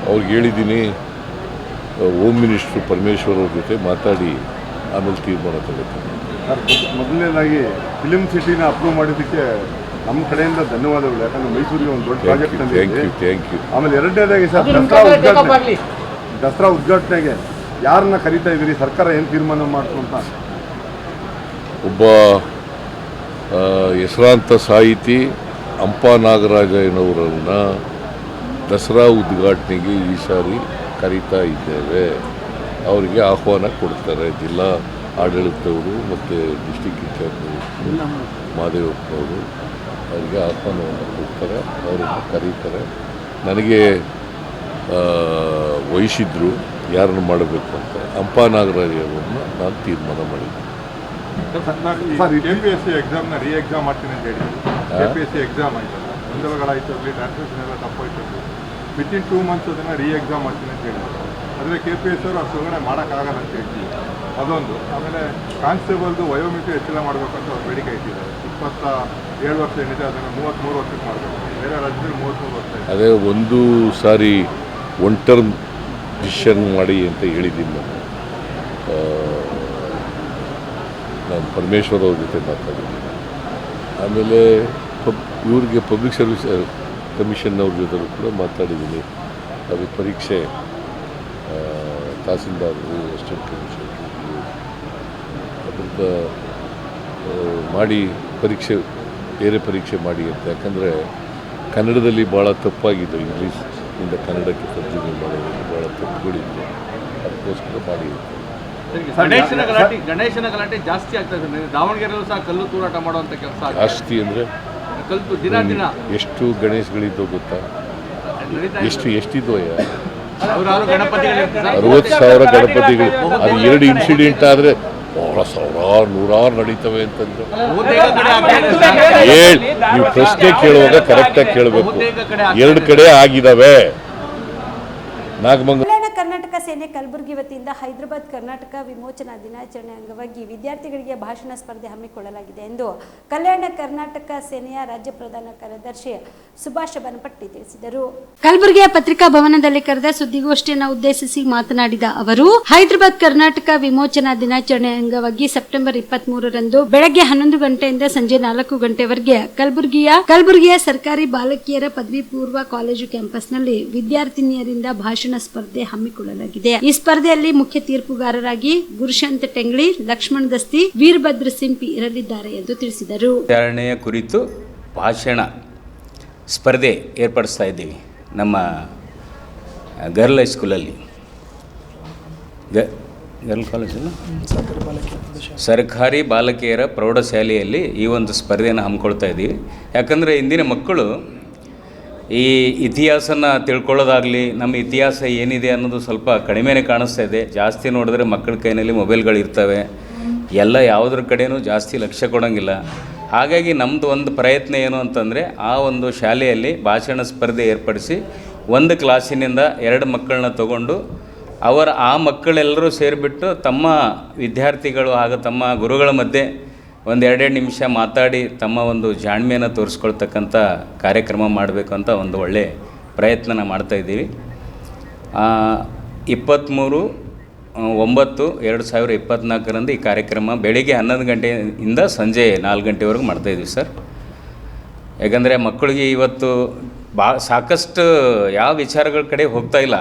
ಅವ್ರಿಗೆ ಹೇಳಿದ್ದೀನಿ, ಹೋಮ್ ಮಿನಿಸ್ಟ್ರು ಪರಮೇಶ್ವರ್ ಅವ್ರ ಜೊತೆ ಮಾತಾಡಿ ಆಮೇಲೆ ತೀರ್ಮಾನ ತಗೋತೀನಿ. ಮೊದಲನೇದಾಗಿ ಫಿಲಿಂ ಸಿಟಿನ ಅಪ್ರೂವ್ ಮಾಡಿದ್ದಕ್ಕೆ ನಮ್ಮ ಕಡೆಯಿಂದ ಧನ್ಯವಾದಗಳು. ಯಾಕಂದರೆ ಮೈಸೂರಿಗೆ ಒಂದು ದೊಡ್ಡ ಪ್ರಾಜೆಕ್ಟ್ ಥ್ಯಾಂಕ್ ಯು. ಆಮೇಲೆ ಎರಡನೇದಾಗಿ ಸರ್, ದಸರಾ ಉದ್ಘಾಟನೆಗೆ ಯಾರನ್ನ ಕರೀತಾ ಇದ್ದೀರಿ? ಸರ್ಕಾರ ಏನು ತೀರ್ಮಾನ ಮಾಡ್ತು ಅಂತ? ಒಬ್ಬ ಹೆಸರಾಂತ ಸಾಹಿತಿ ಹಂಪಾ ನಾಗರಾಜಯ್ಯನವರನ್ನು ದಸರಾ ಉದ್ಘಾಟನೆಗೆ ಈ ಸಾರಿ ಕರೀತಾ ಇದ್ದೇವೆ. ಅವರಿಗೆ ಆಹ್ವಾನ ಕೊಡ್ತಾರೆ ಜಿಲ್ಲಾ ಆಡಳಿತವರು ಮತ್ತು ಡಿಸ್ಟಿಕ್ ಇನ್ಚಾರ್ಜ್ ಮಾದೇವಪ್ಪನವರು. ಅವರಿಗೆ ಆಹ್ವಾನವನ್ನು ಕೊಡ್ತಾರೆ, ಅವರನ್ನು ಕರೀತಾರೆ. ನನಗೆ ವಹಿಸಿದ್ರು ಯಾರನ್ನು ಮಾಡಬೇಕು ಅಂತ. ಹಂಪಾ ನಾಗರಾಜಯ್ಯನವ್ರನ್ನ ನಾನು ತೀರ್ಮಾನ ಮಾಡಿದ್ದೆ. ಸರ್, KPSC ಎಕ್ಸಾಮ್ನ ಎಕ್ಸಾಮ್ ಮಾಡ್ತೀನಿ ಅಂತ ಹೇಳಿ KPSC ಎಕ್ಸಾಮ್ ಆಯ್ತಲ್ಲ, ಗೊಂದಲಗಳಾಯಿತು, ಅಲ್ಲಿ ಟ್ರಾನ್ಸ್ಲೇಷನ್ ಎಲ್ಲ ತಪ್ಪಾಯ್ತು. ವಿತಿನ್ 2 months ಅದನ್ನು ಎಕ್ಸಾಮ್ ಮಾಡ್ತೀನಿ ಅಂತ ಹೇಳಿದ್ರು. ಆದರೆ KPSC ಅವರು ಅಷ್ಟೊಳಗಡೆ ಮಾಡೋಕ್ಕಾಗಲ್ಲ ಅಂತ ಹೇಳ್ತೀವಿ. ಅದೊಂದು. ಆಮೇಲೆ ಕಾನ್ಸ್ಟೇಬಲ್ದು ವಯೋಮಿತಿ ಹೆಚ್ಚಳ ಮಾಡಬೇಕಂತ ಅವ್ರು ಬೇಡಿಕೆ ಇಟ್ಟಿದ್ದಾರೆ. 27 ವರ್ಷ ಏನಿದೆ ಅದನ್ನು 33 ವರ್ಷಕ್ಕೆ ಮಾಡಬೇಕು. ಬೇರೆ ರಾಜ್ಯದಲ್ಲಿ 33 ವರ್ಷ ಇದೆ. ಅದೇ ಒಂದು ಸಾರಿ 1 ಟರ್ಮ್ ಡಿಸಿಷನ್ ಮಾಡಿ ಅಂತ ಹೇಳಿದ್ದೀನಿ ನಾನು ಪರಮೇಶ್ವರ್ ಅವ್ರ ಜೊತೆ ಮಾತಾಡಿದ್ದೀನಿ. ಆಮೇಲೆ ಇವ್ರಿಗೆ ಪಬ್ಲಿಕ್ ಸರ್ವಿಸ್ ಕಮಿಷನ್ ಅವ್ರ ಜೊತೆ ಕೂಡ ಮಾತಾಡಿದ್ದೀನಿ. ಅದು ಪರೀಕ್ಷೆ ತಹಸೀಲ್ದಾರರು, ಅಸಿಸ್ಟೆಂಟ್ ಕಮಿಷನರ್ ಅದರಿಂದ ಮಾಡಿ ಪರೀಕ್ಷೆ, ಬೇರೆ ಪರೀಕ್ಷೆ ಮಾಡಿ ಅಂತ. ಯಾಕಂದರೆ ಕನ್ನಡದಲ್ಲಿ ಭಾಳ ತಪ್ಪಾಗಿದೆ, ಇಂಗ್ಲೀಷಿಂದ ಕನ್ನಡಕ್ಕೆ ತರ್ಜುಮೆ ಮಾಡೋದು ಭಾಳ ತಪ್ಪುಗಳಿದೆ. ಅದಕ್ಕೋಸ್ಕರ ಮಾಡಿ. ಗಣೇಶನ ಗಲಾಟೆ ಜಾಸ್ತಿ ಆಗ್ತಾ ಇದೆ. ದಾವಣಗೆರೆಯಲ್ಲೂ ಸಹ ಕಲ್ಲು ತೂರಾಟ ಮಾಡುವಂಥ ಕೆಲಸ ಜಾಸ್ತಿ ಅಂದರೆ ಕಲ್ಲು ದಿನ ಎಷ್ಟು ಗಣೇಶಗಳಿದ್ದೋ ಗೊತ್ತಾ? ಎಷ್ಟಿದ್ವಯ್ಯ? 60,000 ಗಣಪತಿಗಳು. ಅದು 2 ಇನ್ಸಿಡೆಂಟ್ ಆದರೆ ಭಾಳ ನೂರಾರು ನಡೀತವೆ ಅಂತಂದ್ರೆ ನೀವು ಪ್ರಶ್ನೆ ಕೇಳುವಾಗ ಕರೆಕ್ಟಾಗಿ ಕೇಳಬೇಕು. 2 ಕಡೆ ಆಗಿದ್ದಾವೆ. ನಾಗಮಂಗಲ ಕಲ್ಯಾಣ ಕರ್ನಾಟಕ ಸೇನೆ ಕಲಬುರಗಿ ವತಿಯಿಂದ ಹೈದರಾಬಾದ್ ಕರ್ನಾಟಕ ವಿಮೋಚನಾ ದಿನಾಚರಣೆ ಅಂಗವಾಗಿ ವಿದ್ಯಾರ್ಥಿಗಳಿಗೆ ಭಾಷಣ ಸ್ಪರ್ಧೆ ಹಮ್ಮಿಕೊಳ್ಳಲಾಗಿದೆ ಎಂದು ಕಲ್ಯಾಣ ಕರ್ನಾಟಕ ಸೇನೆಯ ರಾಜ್ಯ ಪ್ರಧಾನ ಕಾರ್ಯದರ್ಶಿ ಸುಭಾಷ್ ಬನಪಟ್ಟಿ ತಿಳಿಸಿದರು. ಕಲಬುರಗಿಯ ಪತ್ರಿಕಾ ಭವನದಲ್ಲಿ ಕರೆದ ಸುದ್ದಿಗೋಷ್ಠಿಯನ್ನು ಉದ್ದೇಶಿಸಿ ಮಾತನಾಡಿದ ಅವರು, ಹೈದರಾಬಾದ್ ಕರ್ನಾಟಕ ವಿಮೋಚನಾ ದಿನಾಚರಣೆ ಅಂಗವಾಗಿ ಸೆಪ್ಟೆಂಬರ್ 23ರಂದು ಬೆಳಗ್ಗೆ 11 ಗಂಟೆಯಿಂದ ಸಂಜೆ 4 ಗಂಟೆವರೆಗೆ ಕಲಬುರಗಿಯ ಸರ್ಕಾರಿ ಬಾಲಕಿಯರ ಪದವಿ ಪೂರ್ವ ಕಾಲೇಜು ಕ್ಯಾಂಪಸ್ನಲ್ಲಿ ವಿದ್ಯಾರ್ಥಿನಿಯರಿಂದ ಭಾಷಣ ಸ್ಪರ್ಧೆ ಹಮ್ಮಿಕೊಳ್ಳಲಾಗಿದೆ. ಈ ಸ್ಪರ್ಧೆಯಲ್ಲಿ ಮುಖ್ಯ ತೀರ್ಪುಗಾರರಾಗಿ ಗುರುಶಾಂತ್ ಟೆಂಗ್ಳಿ, ಲಕ್ಷ್ಮಣ್ ದಸ್ತಿ, ವೀರಭದ್ರ ಸಿಂಪಿ ಇರಲಿದ್ದಾರೆ ಎಂದು ತಿಳಿಸಿದರು. ವಿಚಾರಣೆಯ ಕುರಿತು ಭಾಷಣ ಸ್ಪರ್ಧೆ ಏರ್ಪಡಿಸ್ತಾ ಇದ್ದೀವಿ ನಮ್ಮ ಗರ್ಲ್ ಹೈಸ್ಕೂಲಲ್ಲಿ, ಗರ್ಲ್ ಕಾಲೇಜಲ್ಲ, ಸರ್ಕಾರಿ ಬಾಲಕಿಯರ ಪ್ರೌಢಶಾಲೆಯಲ್ಲಿ ಈ ಒಂದು ಸ್ಪರ್ಧೆಯನ್ನು ಹಮ್ಮಿಕೊಳ್ತಾ ಇದ್ದೀವಿ. ಯಾಕಂದರೆ ಇಂದಿನ ಮಕ್ಕಳು ಈ ಇತಿಹಾಸನ ತಿಳ್ಕೊಳ್ಳೋದಾಗಲಿ, ನಮ್ಮ ಇತಿಹಾಸ ಏನಿದೆ ಅನ್ನೋದು ಸ್ವಲ್ಪ ಕಡಿಮೆನೇ ಕಾಣಿಸ್ತಾ ಇದೆ. ಜಾಸ್ತಿ ನೋಡಿದ್ರೆ ಮಕ್ಕಳ ಕೈಯಲ್ಲಿ ಮೊಬೈಲ್ಗಳಿರ್ತವೆ, ಎಲ್ಲ ಯಾವುದ್ರ ಕಡೆಯೂ ಜಾಸ್ತಿ ಲಕ್ಷ್ಯ ಕೊಡೋಂಗಿಲ್ಲ. ಹಾಗಾಗಿ ನಮ್ಮದು ಒಂದು ಪ್ರಯತ್ನ ಏನು ಅಂತಂದರೆ, ಆ ಒಂದು ಶಾಲೆಯಲ್ಲಿ ಭಾಷಣ ಸ್ಪರ್ಧೆ ಏರ್ಪಡಿಸಿ 1 ಕ್ಲಾಸಿನಿಂದ 2 ಮಕ್ಕಳನ್ನ ತಗೊಂಡು ಆ ಮಕ್ಕಳೆಲ್ಲರೂ ಸೇರಿಬಿಟ್ಟು ತಮ್ಮ ವಿದ್ಯಾರ್ಥಿಗಳು ಹಾಗೂ ತಮ್ಮ ಗುರುಗಳ ಮಧ್ಯೆ 1-2 ನಿಮಿಷ ಮಾತಾಡಿ ತಮ್ಮ ಒಂದು ಜಾಣ್ಮೆಯನ್ನು ತೋರಿಸ್ಕೊಳ್ತಕ್ಕಂಥ ಕಾರ್ಯಕ್ರಮ ಮಾಡಬೇಕು ಅಂತ ಒಂದು ಒಳ್ಳೆಯ ಪ್ರಯತ್ನ ಮಾಡ್ತಾಯಿದ್ದೀವಿ. 23/9/2024 ಈ ಕಾರ್ಯಕ್ರಮ ಬೆಳಿಗ್ಗೆ 11 ಗಂಟೆಯಿಂದ ಸಂಜೆ 4 ಗಂಟೆವರೆಗೂ ಮಾಡ್ತಾಯಿದ್ದೀವಿ ಸರ್. ಯಾಕಂದರೆ ಮಕ್ಕಳಿಗೆ ಇವತ್ತು ಸಾಕಷ್ಟು ಯಾವ ವಿಚಾರಗಳ ಕಡೆ ಹೋಗ್ತಾ ಇಲ್ಲ.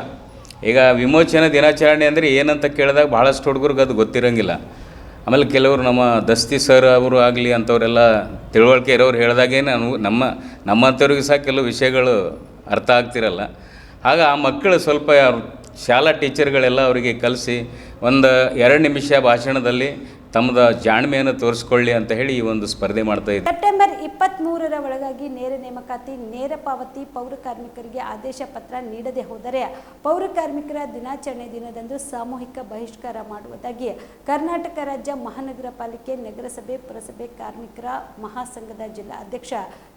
ಈಗ ವಿಮೋಚನಾ ದಿನಾಚರಣೆ ಅಂದರೆ ಏನಂತ ಕೇಳಿದಾಗ ಭಾಳಷ್ಟು ಹುಡುಗರಿಗೆ ಅದು ಗೊತ್ತಿರೋಂಗಿಲ್ಲ. ಆಮೇಲೆ ಕೆಲವರು ನಮ್ಮ ದಸ್ತಿ ಸರ್ ಅವರು ಆಗಲಿ ಅಂಥವರೆಲ್ಲ ತಿಳುವಳಿಕೆ ಇರೋರು ಹೇಳಿದಾಗೇ ನಮ್ಮಂಥವ್ರಿಗೆ ಸಹ ಕೆಲವು ವಿಷಯಗಳು ಅರ್ಥ ಆಗ್ತಿರಲ್ಲ. ಆಗ ಆ ಮಕ್ಕಳು ಸ್ವಲ್ಪ ಶಾಲಾ ಟೀಚರ್ಗಳೆಲ್ಲ ಅವರಿಗೆ ಕಲಿಸಿ 1-2 ನಿಮಿಷ ಭಾಷಣದಲ್ಲಿ ತಮ್ಮದ ಜಾಣ್ಮೆಯನ್ನು ತೋರಿಸ್ಕೊಳ್ಳಿ ಅಂತ ಹೇಳಿ ಈ ಒಂದು ಸ್ಪರ್ಧೆ ಮಾಡ್ತಾ ಇದ್ದೀವಿ. ಸೆಪ್ಟೆಂಬರ್ 23ರ ಒಳಗಾಗಿ ನೇರ ನೇಮಕಾತಿ, ನೇರ ಪಾವತಿ, ಪೌರ ಕಾರ್ಮಿಕರಿಗೆ ಆದೇಶ ಪತ್ರ ನೀಡದೆ ಹೋದರೆ ಪೌರ ಕಾರ್ಮಿಕರ ದಿನಾಚರಣೆ ದಿನದಂದು ಸಾಮೂಹಿಕ ಬಹಿಷ್ಕಾರ ಮಾಡುವುದಾಗಿ ಕರ್ನಾಟಕ ರಾಜ್ಯ ಮಹಾನಗರ ಪಾಲಿಕೆ, ನಗರಸಭೆ, ಪುರಸಭೆ ಕಾರ್ಮಿಕರ ಮಹಾಸಂಘದ ಜಿಲ್ಲಾ ಅಧ್ಯಕ್ಷ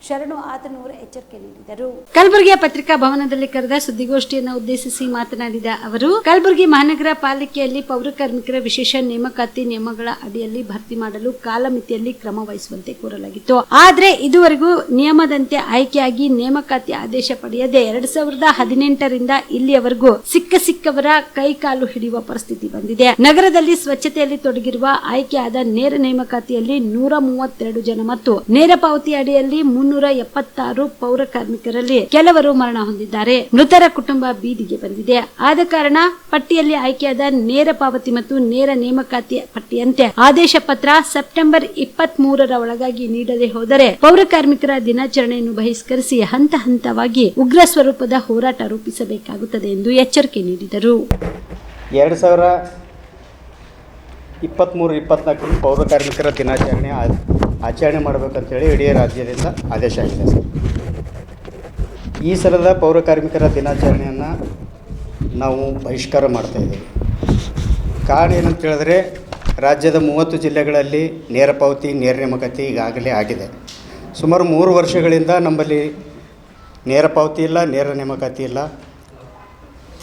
ಶರಣು ಆತನೂರು ಎಚ್ಚರಿಕೆ ನೀಡಿದರು. ಕಲಬುರಗಿಯ ಪತ್ರಿಕಾ ಭವನದಲ್ಲಿ ಕರೆದ ಸುದ್ದಿಗೋಷ್ಠಿಯನ್ನು ಉದ್ದೇಶಿಸಿ ಮಾತನಾಡಿದ ಅವರು, ಕಲಬುರಗಿ ಮಹಾನಗರ ಪಾಲಿಕೆಯಲ್ಲಿ ಪೌರ ಕಾರ್ಮಿಕರ ವಿಶೇಷ ನೇಮಕಾತಿ ನಿಯಮಗಳ ಅಡಿಯಲ್ಲಿ ಭರ್ತಿ ಮಾಡಲು ಕಾಲಮಿತಿಯಲ್ಲಿ ಕ್ರಮ ವಹಿಸುವಂತೆ ಕೋರಲಾಗಿತ್ತು. ಆದರೆ ಇದುವರೆಗೂ ನಿಯಮದಂತೆ ಆಯ್ಕೆಯಾಗಿ ನೇಮಕಾತಿ ಆದೇಶ ಪಡೆಯದೆ 2018ರಿಂದ ಇಲ್ಲಿಯವರೆಗೂ ಸಿಕ್ಕವರ ಕೈಕಾಲು ಹಿಡಿಯುವ ಪರಿಸ್ಥಿತಿ ಬಂದಿದೆ. ನಗರದಲ್ಲಿ ಸ್ವಚ್ಛತೆಯಲ್ಲಿ ತೊಡಗಿರುವ ಆಯ್ಕೆಯಾದ ನೇರ ನೇಮಕಾತಿಯಲ್ಲಿ 132 ಜನ ಮತ್ತು ನೇರ ಪಾವತಿ ಅಡಿಯಲ್ಲಿ 376 ಪೌರ ಕಾರ್ಮಿಕರಲ್ಲಿ ಕೆಲವರು ಮರಣ ಹೊಂದಿದ್ದಾರೆ. ಮೃತರ ಕುಟುಂಬ ಬೀದಿಗೆ ಬಂದಿದೆ. ಆದ ಕಾರಣ ಪಟ್ಟಿಯಲ್ಲಿ ಆಯ್ಕೆಯಾದ ನೇರ ಪಾವತಿ ಮತ್ತು ನೇರ ನೇಮಕಾತಿ ಪಟ್ಟಿಯಂತೆ ಆದೇಶ ಪತ್ರ ಸೆಪ್ಟೆಂಬರ್ 23ರ ಒಳಗಾಗಿ ನೀಡದೆ ಹೋದರೆ ಪೌರ ಕಾರ್ಮಿಕರ ದಿನಾಚರಣೆಯನ್ನು ಬಹಿಷ್ಕರಿಸಿ ಹಂತ ಹಂತವಾಗಿ ಉಗ್ರ ಸ್ವರೂಪದ ಹೋರಾಟ ರೂಪಿಸಬೇಕಾಗುತ್ತದೆ ಎಂದು ಎಚ್ಚರಿಕೆ ನೀಡಿದರು. 2023-24 ಪೌರ ಕಾರ್ಮಿಕರ ದಿನಾಚರಣೆ ಆಚರಣೆ ಮಾಡಬೇಕಂತೇಳಿ ಇಡೀ ರಾಜ್ಯದಿಂದ ಆದೇಶ ಆಗಿದೆ ಸರ್. ಈ ಸಲದ ಪೌರ ಕಾರ್ಮಿಕರ ದಿನಾಚರಣೆಯನ್ನು ನಾವು ಬಹಿಷ್ಕಾರ ಮಾಡ್ತಾಯಿದ್ದೀವಿ. ಕಾರಣ ಏನಂತ ಹೇಳಿದ್ರೆ, ರಾಜ್ಯದ 30 ಜಿಲ್ಲೆಗಳಲ್ಲಿ ನೇರ ಪಾವತಿ, ನೇರ ನೇಮಕಾತಿ ಈಗಾಗಲೇ ಆಗಿದೆ. ಸುಮಾರು 3 ವರ್ಷಗಳಿಂದ ನಮ್ಮಲ್ಲಿ ನೇರ ಪಾವತಿ ಇಲ್ಲ, ನೇರ ನೇಮಕಾತಿ ಇಲ್ಲ.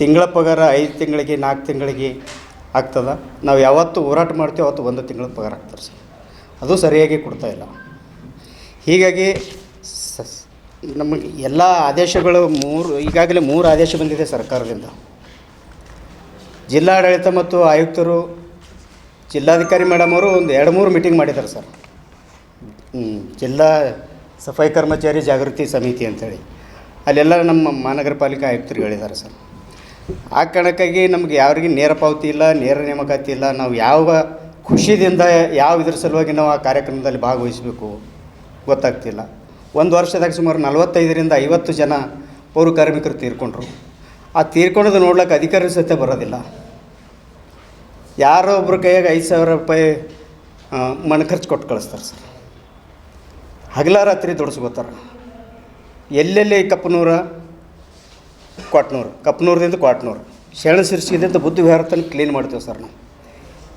ತಿಂಗಳ ಪಗಾರ 5 ತಿಂಗಳಿಗೆ 4 ತಿಂಗಳಿಗೆ ಆಗ್ತದೆ. ನಾವು ಯಾವತ್ತು ಹೋರಾಟ ಮಾಡ್ತೀವಿ ಅವತ್ತು 1 ತಿಂಗಳ ಪಗಾರ ಆಗ್ತಾರೆ ಸರ್. ಅದು ಸರಿಯಾಗಿ ಕೊಡ್ತಾಯಿಲ್ಲ. ಹೀಗಾಗಿ ನಮಗೆ ಎಲ್ಲ ಆದೇಶಗಳು ಈಗಾಗಲೇ 3 ಆದೇಶ ಬಂದಿದೆ ಸರ್ಕಾರದಿಂದ. ಜಿಲ್ಲಾಡಳಿತ ಮತ್ತು ಆಯುಕ್ತರು, ಜಿಲ್ಲಾಧಿಕಾರಿ ಮೇಡಮ್ ಅವರು ಒಂದು 2-3 ಮೀಟಿಂಗ್ ಮಾಡಿದ್ದಾರೆ ಸರ್. ಜಿಲ್ಲಾ ಸಫಾಯಿ ಕರ್ಮಚಾರಿ ಜಾಗೃತಿ ಸಮಿತಿ ಅಂಥೇಳಿ ಅಲ್ಲೆಲ್ಲ ನಮ್ಮ ಮಹಾನಗರ ಪಾಲಿಕೆ ಆಯುಕ್ತರು ಹೇಳಿದ್ದಾರೆ ಸರ್. ಆ ಕಾರಣಕ್ಕಾಗಿ ನಮಗೆ ಯಾರಿಗೆ ನೇರ ಪಾವತಿ ಇಲ್ಲ, ನೇರ ನೇಮಕಾತಿ ಇಲ್ಲ. ನಾವು ಯಾವ ಖುಷಿಯಿಂದ ಇದ್ರ ಸಲುವಾಗಿ ನಾವು ಆ ಕಾರ್ಯಕ್ರಮದಲ್ಲಿ ಭಾಗವಹಿಸಬೇಕು ಗೊತ್ತಾಗ್ತಿಲ್ಲ. ಒಂದು ವರ್ಷದಾಗ ಸುಮಾರು 45ರಿಂದ 50 ಜನ ಪೌರ ಕಾರ್ಮಿಕರು ತೀರ್ಕೊಂಡ್ರು. ಆ ತೀರ್ಕೊಳ್ಳೋದು ನೋಡ್ಲಿಕ್ಕೆ ಅಧಿಕಾರಿ ಸಹಿತ ಬರೋದಿಲ್ಲ. ಯಾರೋ ಒಬ್ಬರ ಕೈಯಾಗ 5,000 ರೂಪಾಯಿ ಮನೆ ಖರ್ಚು ಕೊಟ್ಟು ಕಳಿಸ್ತಾರೆ ಸರ್. ಹಗಲ ರಾತ್ರಿ ದುಡಿಸ್ಕೋತಾರೆ. ಎಲ್ಲೆಲ್ಲಿ ಕಪ್ಪನೂರ, ಕ್ವಾಟ್ನೂರು, ಕಪ್ಪನೂರದಿಂದ ಕ್ವಾಟ್ನೂರು, ಶರಣ ಸಿರ್ಸಿದಿಂದ ಬುದ್ಧ ವಿಹಾರ ತನಕ ಕ್ಲೀನ್ ಮಾಡ್ತೇವೆ ಸರ್ ನಾವು.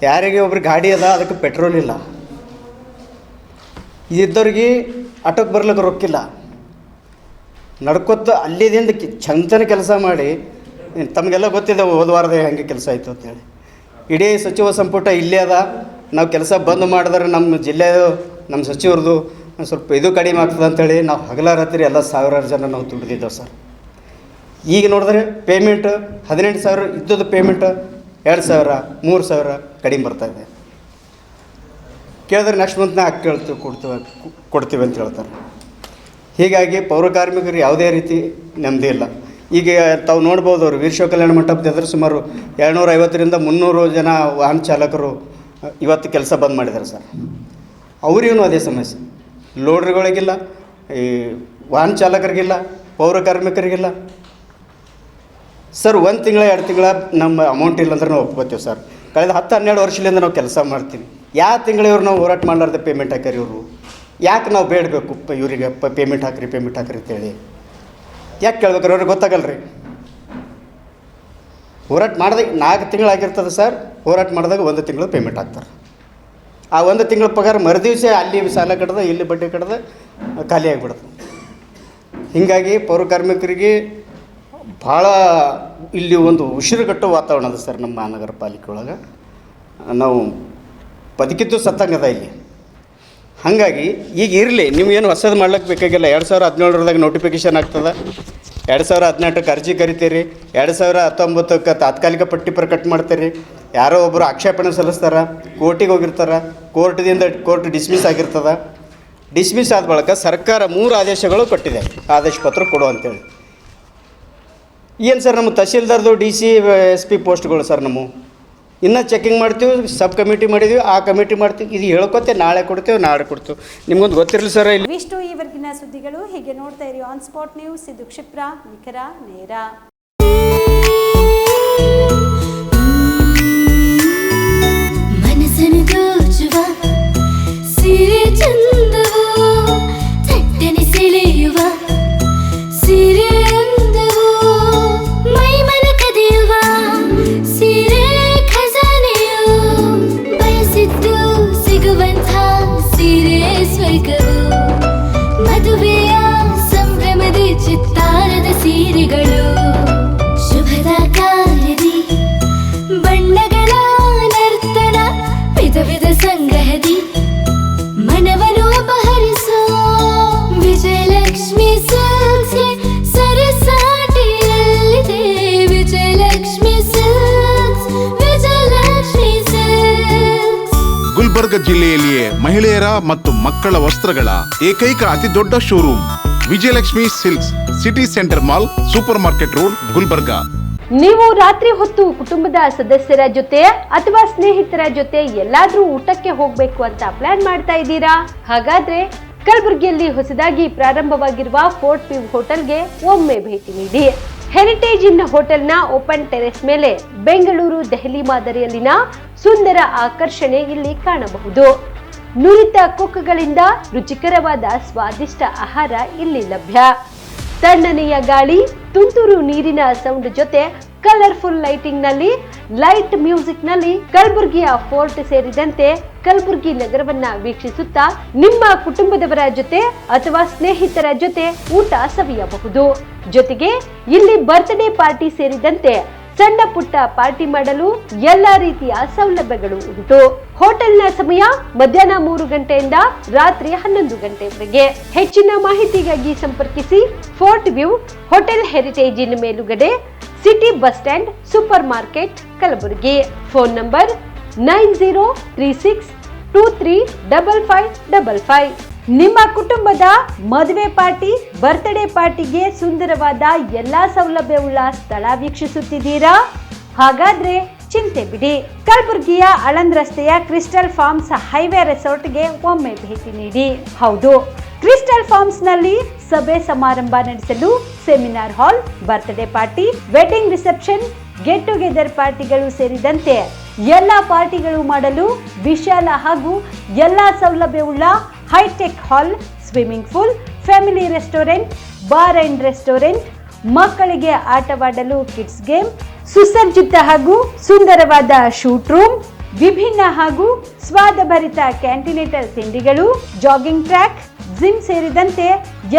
ಯಾರಿಗೆ ಒಬ್ರಿಗೆ ಗಾಡಿ ಅದ, ಅದಕ್ಕೆ ಪೆಟ್ರೋಲ್ ಇಲ್ಲ. ಇದ್ದವ್ರಿಗೆ ಆಟೋಕ್ಕೆ ಬರ್ಲಿಕ್ಕೆ ರೊಕ್ಕಿಲ್ಲ. ನಡ್ಕೊತ ಅಲ್ಲಿದಿಂದ ಚಂತನ ಕೆಲಸ ಮಾಡಿ, ತಮಗೆಲ್ಲ ಗೊತ್ತಿದೆ ಹೋದ ವಾರದಾಗ ಹಾಗೆ ಕೆಲಸ ಆಯಿತು ಅಂತೇಳಿ. ಇಡೀ ಸಚಿವ ಸಂಪುಟ ಇಲ್ಲೇ ಅದ. ನಾವು ಕೆಲಸ ಬಂದ್ ಮಾಡಿದ್ರೆ ನಮ್ಮ ಜಿಲ್ಲೆಯದು, ನಮ್ಮ ಸಚಿವರದು ಸ್ವಲ್ಪ ಇದು ಕಡಿಮೆ ಆಗ್ತದೆ ಅಂಥೇಳಿ ನಾವು ಹಗಲ ರಾತ್ರಿ ಎಲ್ಲ ಸಾವಿರಾರು ಜನ ನಾವು ದುಡಿದಿದ್ದೇವೆ ಸರ್. ಈಗ ನೋಡಿದ್ರೆ ಪೇಮೆಂಟ್ 18,000 ಇದ್ದದ್ದು ಪೇಮೆಂಟ್ 2,000, 3,000 ಕಡಿಮೆ ಬರ್ತಾಯಿದೆ. ಕೇಳಿದ್ರೆ ನೆಕ್ಸ್ಟ್ ಮಂತ್ನ ಕೊಡ್ತೀವಿ ಅಂತ ಹೇಳ್ತಾರೆ. ಹೀಗಾಗಿ ಪೌರ ಕಾರ್ಮಿಕರು ಯಾವುದೇ ರೀತಿ ನೆಮ್ಮದಿ ಇಲ್ಲ. ಈಗ ತಾವು ನೋಡ್ಬೋದು, ಅವರು ವೀರಶೈವ ಕಲ್ಯಾಣ ಮಂಟಪದ ಸುಮಾರು 250ರಿಂದ 300 ಜನ ವಾಹನ ಚಾಲಕರು ಇವತ್ತು ಕೆಲಸ ಬಂದ್ ಮಾಡಿದ್ದಾರೆ ಸರ್. ಅವರಿಗೂ ಅದೇ ಸಮಸ್ಯೆ. ಲೋಡ್ರಿಗಳಿಗಿಲ್ಲ, ಈ ವಾಹನ ಚಾಲಕರಿಗಿಲ್ಲ, ಪೌರ ಕಾರ್ಮಿಕರಿಗಿಲ್ಲ ಸರ್. 1 ತಿಂಗಳ 2 ತಿಂಗಳ ನಮ್ಮ ಅಮೌಂಟ್ ಇಲ್ಲ ಅಂದ್ರೆ ನಾವು ಒಪ್ಕೋತೀವಿ ಸರ್. ಕಳೆದ 10-12 ವರ್ಷದಿಂದ ನಾವು ಕೆಲಸ ಮಾಡ್ತೀವಿ. ಯಾವ ತಿಂಗಳು ಇವ್ರು ನಾವು ಹೋರಾಟ ಮಾಡಲಾರ್ದೆ ಪೇಮೆಂಟ್ ಹಾಕ್ಯಾರ. ಇವರು ಯಾಕೆ ನಾವು ಬೇಡಬೇಕು ಇವರಿಗೆ ಪೇಮೆಂಟ್ ಹಾಕ್ರಿ ಅಂತೇಳಿ ಯಾಕೆ ಕೇಳ್ಬೇಕಾರೆ ಅವ್ರಿಗೆ ಗೊತ್ತಾಗಲ್ಲ ರೀ. ಹೋರಾಟ ಮಾಡಿದಾಗ 4 ತಿಂಗಳಾಗಿರ್ತದೆ ಸರ್. ಹೋರಾಟ ಮಾಡಿದಾಗ 1 ತಿಂಗಳು ಪೇಮೆಂಟ್ ಹಾಕ್ತಾರೆ. ಆ 1 ತಿಂಗಳ ಪಗಾರ ಮರುದಿವಸ ಅಲ್ಲಿ ಸಾಲ ಕಟ್ಟದ, ಇಲ್ಲಿ ಬಡ್ಡಿ ಕಟ್ಟದ ಖಾಲಿ ಆಗಿಬಿಡುತ್ತೆ. ಹೀಗಾಗಿ ಪೌರ ಕಾರ್ಮಿಕರಿಗೆ ಭಾಳ ಇಲ್ಲಿ ಒಂದು ಉಸಿರುಗಟ್ಟೋ ವಾತಾವರಣ ಅದ ಸರ್. ನಮ್ಮ ಮಹಾನಗರ ಪಾಲಿಕೆ ಒಳಗೆ ನಾವು ಬದುಕಿದ್ದು ಸತ್ತಂಗದ ಇಲ್ಲಿ. ಹಾಗಾಗಿ ಈಗ ಇರಲಿ, ನೀವೇನು ಹೊಸದು ಮಾಡ್ಲಿಕ್ಕೆ ಬೇಕಾಗಿಲ್ಲ. 2017ರದಾಗ ನೋಟಿಫಿಕೇಷನ್ ಆಗ್ತದೆ, 2018ಕ್ಕೆ ಅರ್ಜಿ ಕರಿತೀರಿ, 2019ಕ್ಕೆ ತಾತ್ಕಾಲಿಕ ಪಟ್ಟಿ ಪ್ರಕಟ ಮಾಡ್ತೀರಿ. ಯಾರೋ ಒಬ್ಬರು ಆಕ್ಷೇಪಣೆ ಸಲ್ಲಿಸ್ತಾರೆ, ಕೋರ್ಟಿಗೆ ಹೋಗಿರ್ತಾರೆ, ಕೋರ್ಟ್ ಡಿಸ್ಮಿಸ್ ಆಗಿರ್ತದೆ. ಡಿಸ್ಮಿಸ್ ಆದ ಬಳಿಕ ಸರ್ಕಾರ 3 ಆದೇಶಗಳು ಕೊಟ್ಟಿದೆ, ಆದೇಶ ಪತ್ರ ಕೊಡು ಅಂತೇಳಿ. ಏನು ಸರ್, ನಮ್ಮ ತಹಸೀಲ್ದಾರ್ದು DC SP ಪೋಸ್ಟ್ಗಳು ಸರ್. ನಮ್ಮ ಇನ್ನೂ ಚೆಕಿಂಗ್ ಮಾಡ್ತೀವಿ, ಸಬ್ ಕಮಿಟಿ ಮಾಡಿದ್ವಿ, ಆ ಕಮಿಟಿ ಮಾಡ್ತೀವಿ. ಇದು ಹೇಳ್ಕೊತೆ ನಾಳೆ ಕೊಡ್ತೇವೆ, ನಾಳೆ ಕೊಡ್ತೀವಿ. ನಿಮ್ಗೊಂದು ಗೊತ್ತಿರಲಿ ಸರ್. ಇಲ್ಲಿ ಇಷ್ಟು ಈವರೆಗಿನ ಸುದ್ದಿಗಳು. ಹೀಗೆ ನೋಡ್ತಾ ಇರಿ ಆನ್ ಸ್ಪಾಟ್ ನ್ಯೂಸ್. ಇದು ಕ್ಷಿಪ್ರ, ನಿಖರ, ನೇರ. ಮನಸ್ಸನ್ನು ಗುಲ್ಬರ್ಗ ಜಿಲ್ಲೆಯಲ್ಲಿಯೇ ಮಹಿಳೆಯರ ಮತ್ತು ಮಕ್ಕಳ ವಸ್ತ್ರಗಳ ಏಕೈಕ ಅತಿ ದೊಡ್ಡ showroom Vijayalakshmi silks, city centre mall, super market road, Gulbarga. ನೀವು ರಾತ್ರಿ ಹೊತ್ತು ಕುಟುಂಬದ ಸದಸ್ಯರ ಜೊತೆ ಅಥವಾ ಸ್ನೇಹಿತರ ಜೊತೆ ಎಲ್ಲಾದ್ರೂ ಊಟಕ್ಕೆ ಹೋಗ್ಬೇಕು ಅಂತ ಪ್ಲಾನ್ ಮಾಡ್ತಾ ಇದ್ದೀರಾ? ಹಾಗಾದ್ರೆ ಕಲಬುರಗಿಯಲ್ಲಿ ಹೊಸದಾಗಿ ಪ್ರಾರಂಭವಾಗಿರುವ ಫೋರ್ಟ್ ವ್ಯೂ ಹೋಟೆಲ್ಗೆ ಒಮ್ಮೆ ಭೇಟಿ ನೀಡಿ. ಹೆರಿಟೇಜ್ ಇನ್ ಹೋಟೆಲ್ನ ಓಪನ್ ಟೆರೆಸ್ ಮೇಲೆ ಬೆಂಗಳೂರು, ದೆಹಲಿ ಮಾದರಿಯಲ್ಲಿನ ಸುಂದರ ಆಕರ್ಷಣೆ ಇಲ್ಲಿ ಕಾಣಬಹುದು. ನುರಿತ ಕುಕ್ಗಳಿಂದ ರುಚಿಕರವಾದ ಸ್ವಾದಿಷ್ಟ ಆಹಾರ ಇಲ್ಲಿ ಲಭ್ಯ. ತಣ್ಣನೆಯ ಗಾಳಿ, ತುಂತುರು ನೀರಿನ ಸೌಂಡ್ ಜೊತೆ ಕಲರ್ಫುಲ್ ಲೈಟಿಂಗ್ ನಲ್ಲಿ, ಲೈಟ್ ಮ್ಯೂಸಿಕ್ ನಲ್ಲಿ ಕಲಬುರಗಿಯ ಫೋರ್ಟ್ ಸೇರಿದಂತೆ ಕಲಬುರಗಿ ನಗರವನ್ನ ವೀಕ್ಷಿಸುತ್ತಾ ನಿಮ್ಮ ಕುಟುಂಬದವರ ಜೊತೆ ಅಥವಾ ಸ್ನೇಹಿತರ ಜೊತೆ ಊಟ ಸವಿಯಬಹುದು. ಜೊತೆಗೆ ಇಲ್ಲಿ ಬರ್ತ್ಡೇ ಪಾರ್ಟಿ ಸೇರಿದಂತೆ ಸಣ್ಣ ಪುಟ್ಟ ಪಾರ್ಟಿ ಮಾಡಲು ಎಲ್ಲಾ ರೀತಿಯ ಸೌಲಭ್ಯಗಳು ಉಂಟು. ಹೋಟೆಲ್ನ ಸಮಯ ಮಧ್ಯಾಹ್ನ 3 ಗಂಟೆಯಿಂದ ರಾತ್ರಿ 11 ಗಂಟೆವರೆಗೆ. ಹೆಚ್ಚಿನ ಮಾಹಿತಿಗಾಗಿ ಸಂಪರ್ಕಿಸಿ ಫೋರ್ಟ್ ವ್ಯೂ ಹೋಟೆಲ್, ಹೆರಿಟೇಜ್ ಇನ್ ಮೇಲುಗಡೆ, city bus stand, super market, Kalaburagi. Phone number 9036235555. ನಿಮ್ಮ ಕುಟುಂಬದ ಮದುವೆ ಪಾರ್ಟಿ, ಬರ್ತ್ಡೇ ಪಾರ್ಟಿಗೆ ಸುಂದರವಾದ ಎಲ್ಲಾ ಸೌಲಭ್ಯವುಳ್ಳ ಸ್ಥಳ ವೀಕ್ಷಿಸುತ್ತಿದ್ದೀರಾ? ಹಾಗಾದ್ರೆ ಚಿಂತೆ ಬಿಡಿ. ಕಲಬುರಗಿಯ ಆಳಂದ್ ರಸ್ತೆಯ ಕ್ರಿಸ್ಟಲ್ ಫಾರ್ಮ್ಸ್ ಹೈವೇ ರೆಸಾರ್ಟ್ಗೆ ಒಮ್ಮೆ ಭೇಟಿ ನೀಡಿ. ಹೌದು, ಕ್ರಿಸ್ಟಲ್ ಫಾರ್ಮ್ಸ್ ನಲ್ಲಿ ಸಭೆ ಸಮಾರಂಭ ನಡೆಸಲು seminar hall, birthday party, wedding reception, get together ಪಾರ್ಟಿಗಳು ಸೇರಿದಂತೆ ಎಲ್ಲ ಪಾರ್ಟಿಗಳು ಮಾಡಲು ವಿಶಾಲ ಹಾಗೂ ಎಲ್ಲಾ ಸೌಲಭ್ಯವುಳ್ಳ hi tech hall, swimming pool, family restaurant, bar and restaurant, ಮಕ್ಕಳಿಗೆ ಆಟವಾಡಲು ಕಿಡ್ಸ್ ಗೇಮ್, ಸುಸಜ್ಜಿತ ಹಾಗೂ ಸುಂದರವಾದ ಶೂಟ್ ರೂಮ್, ವಿಭಿನ್ನ ಹಾಗೂ ಸ್ವಾದಭರಿತ ಕ್ಯಾಂಟಿನೇಟರ್ ತಿಂಡಿಗಳು, ಜಾಗಿಂಗ್ ಟ್ರ್ಯಾಕ್, ಜಿಮ್ ಸೇರಿದಂತೆ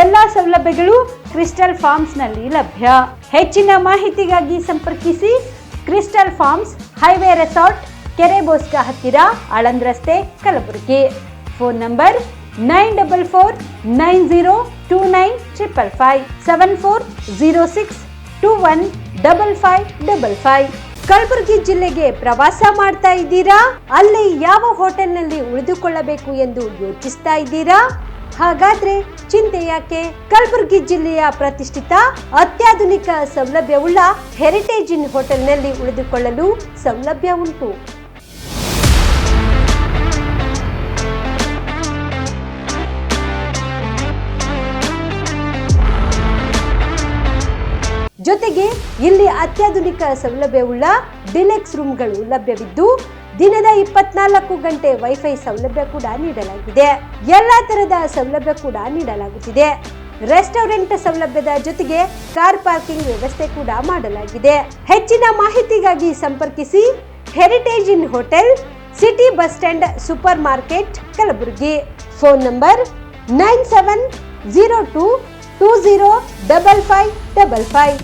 ಎಲ್ಲಾ ಸೌಲಭ್ಯಗಳು ಕ್ರಿಸ್ಟಲ್ ಫಾರ್ಮ್ಸ್ ನಲ್ಲಿ ಲಭ್ಯ. ಹೆಚ್ಚಿನ ಮಾಹಿತಿಗಾಗಿ ಸಂಪರ್ಕಿಸಿ ಕ್ರಿಸ್ಟಲ್ ಫಾರ್ಮ್ಸ್ ಹೈವೇ ರೆಸಾರ್ಟ್, ಕೆರೆ ಬೋಸ್ಕ ಹತ್ತಿರ, ಆಳಂದ್ ರಸ್ತೆ, ಕಲಬುರಗಿ. Phone number 9490295555 7406215555. ಕಲಬುರಗಿ ಜಿಲ್ಲೆಗೆ ಪ್ರವಾಸ ಮಾಡ್ತಾ ಇದ್ದೀರಾ? ಅಲ್ಲಿ ಯಾವ ಹೋಟೆಲ್ನಲ್ಲಿ ಉಳಿದುಕೊಳ್ಳಬೇಕು ಎಂದು ಯೋಚಿಸ್ತಾ ಇದ್ದೀರಾ? ಹಾಗಾದ್ರೆ ಚಿಂತೆ ಯಾಕೆ? ಕಲಬುರಗಿ ಜಿಲ್ಲೆಯ ಪ್ರತಿಷ್ಠಿತ ಅತ್ಯಾಧುನಿಕ ಸೌಲಭ್ಯವುಳ್ಳ ಹೆರಿಟೇಜ್ ಇನ್ ಹೋಟೆಲ್ನಲ್ಲಿ ಉಳಿದುಕೊಳ್ಳಲು ಸೌಲಭ್ಯ ಉಂಟು. ಜೊತೆಗೆ ಇಲ್ಲಿ ಅತ್ಯಾಧುನಿಕ ಸೌಲಭ್ಯವುಳ್ಳ ಡಿಲೆಕ್ಸ್ ರೂಮ್ಗಳು ಲಭ್ಯವಿದ್ದು ದಿನದ 24 ಗಂಟೆ ವೈಫೈ ಸೌಲಭ್ಯ ಕೂಡ ನೀಡಲಾಗಿದೆ. ಎಲ್ಲಾ ತರಹದ ಸೌಲಭ್ಯ ಕೂಡ ನೀಡಲಾಗುತ್ತಿದೆ. ರೆಸ್ಟೋರೆಂಟ್ ಸೌಲಭ್ಯದ ಜೊತೆಗೆ ಕಾರ್ ಪಾರ್ಕಿಂಗ್ ವ್ಯವಸ್ಥೆ ಕೂಡ ಮಾಡಲಾಗಿದೆ. ಹೆಚ್ಚಿನ ಮಾಹಿತಿಗಾಗಿ ಸಂಪರ್ಕಿಸಿ heritage inn hotel, city bus stand, super market, Kalaburagi. Phone number 9702205555.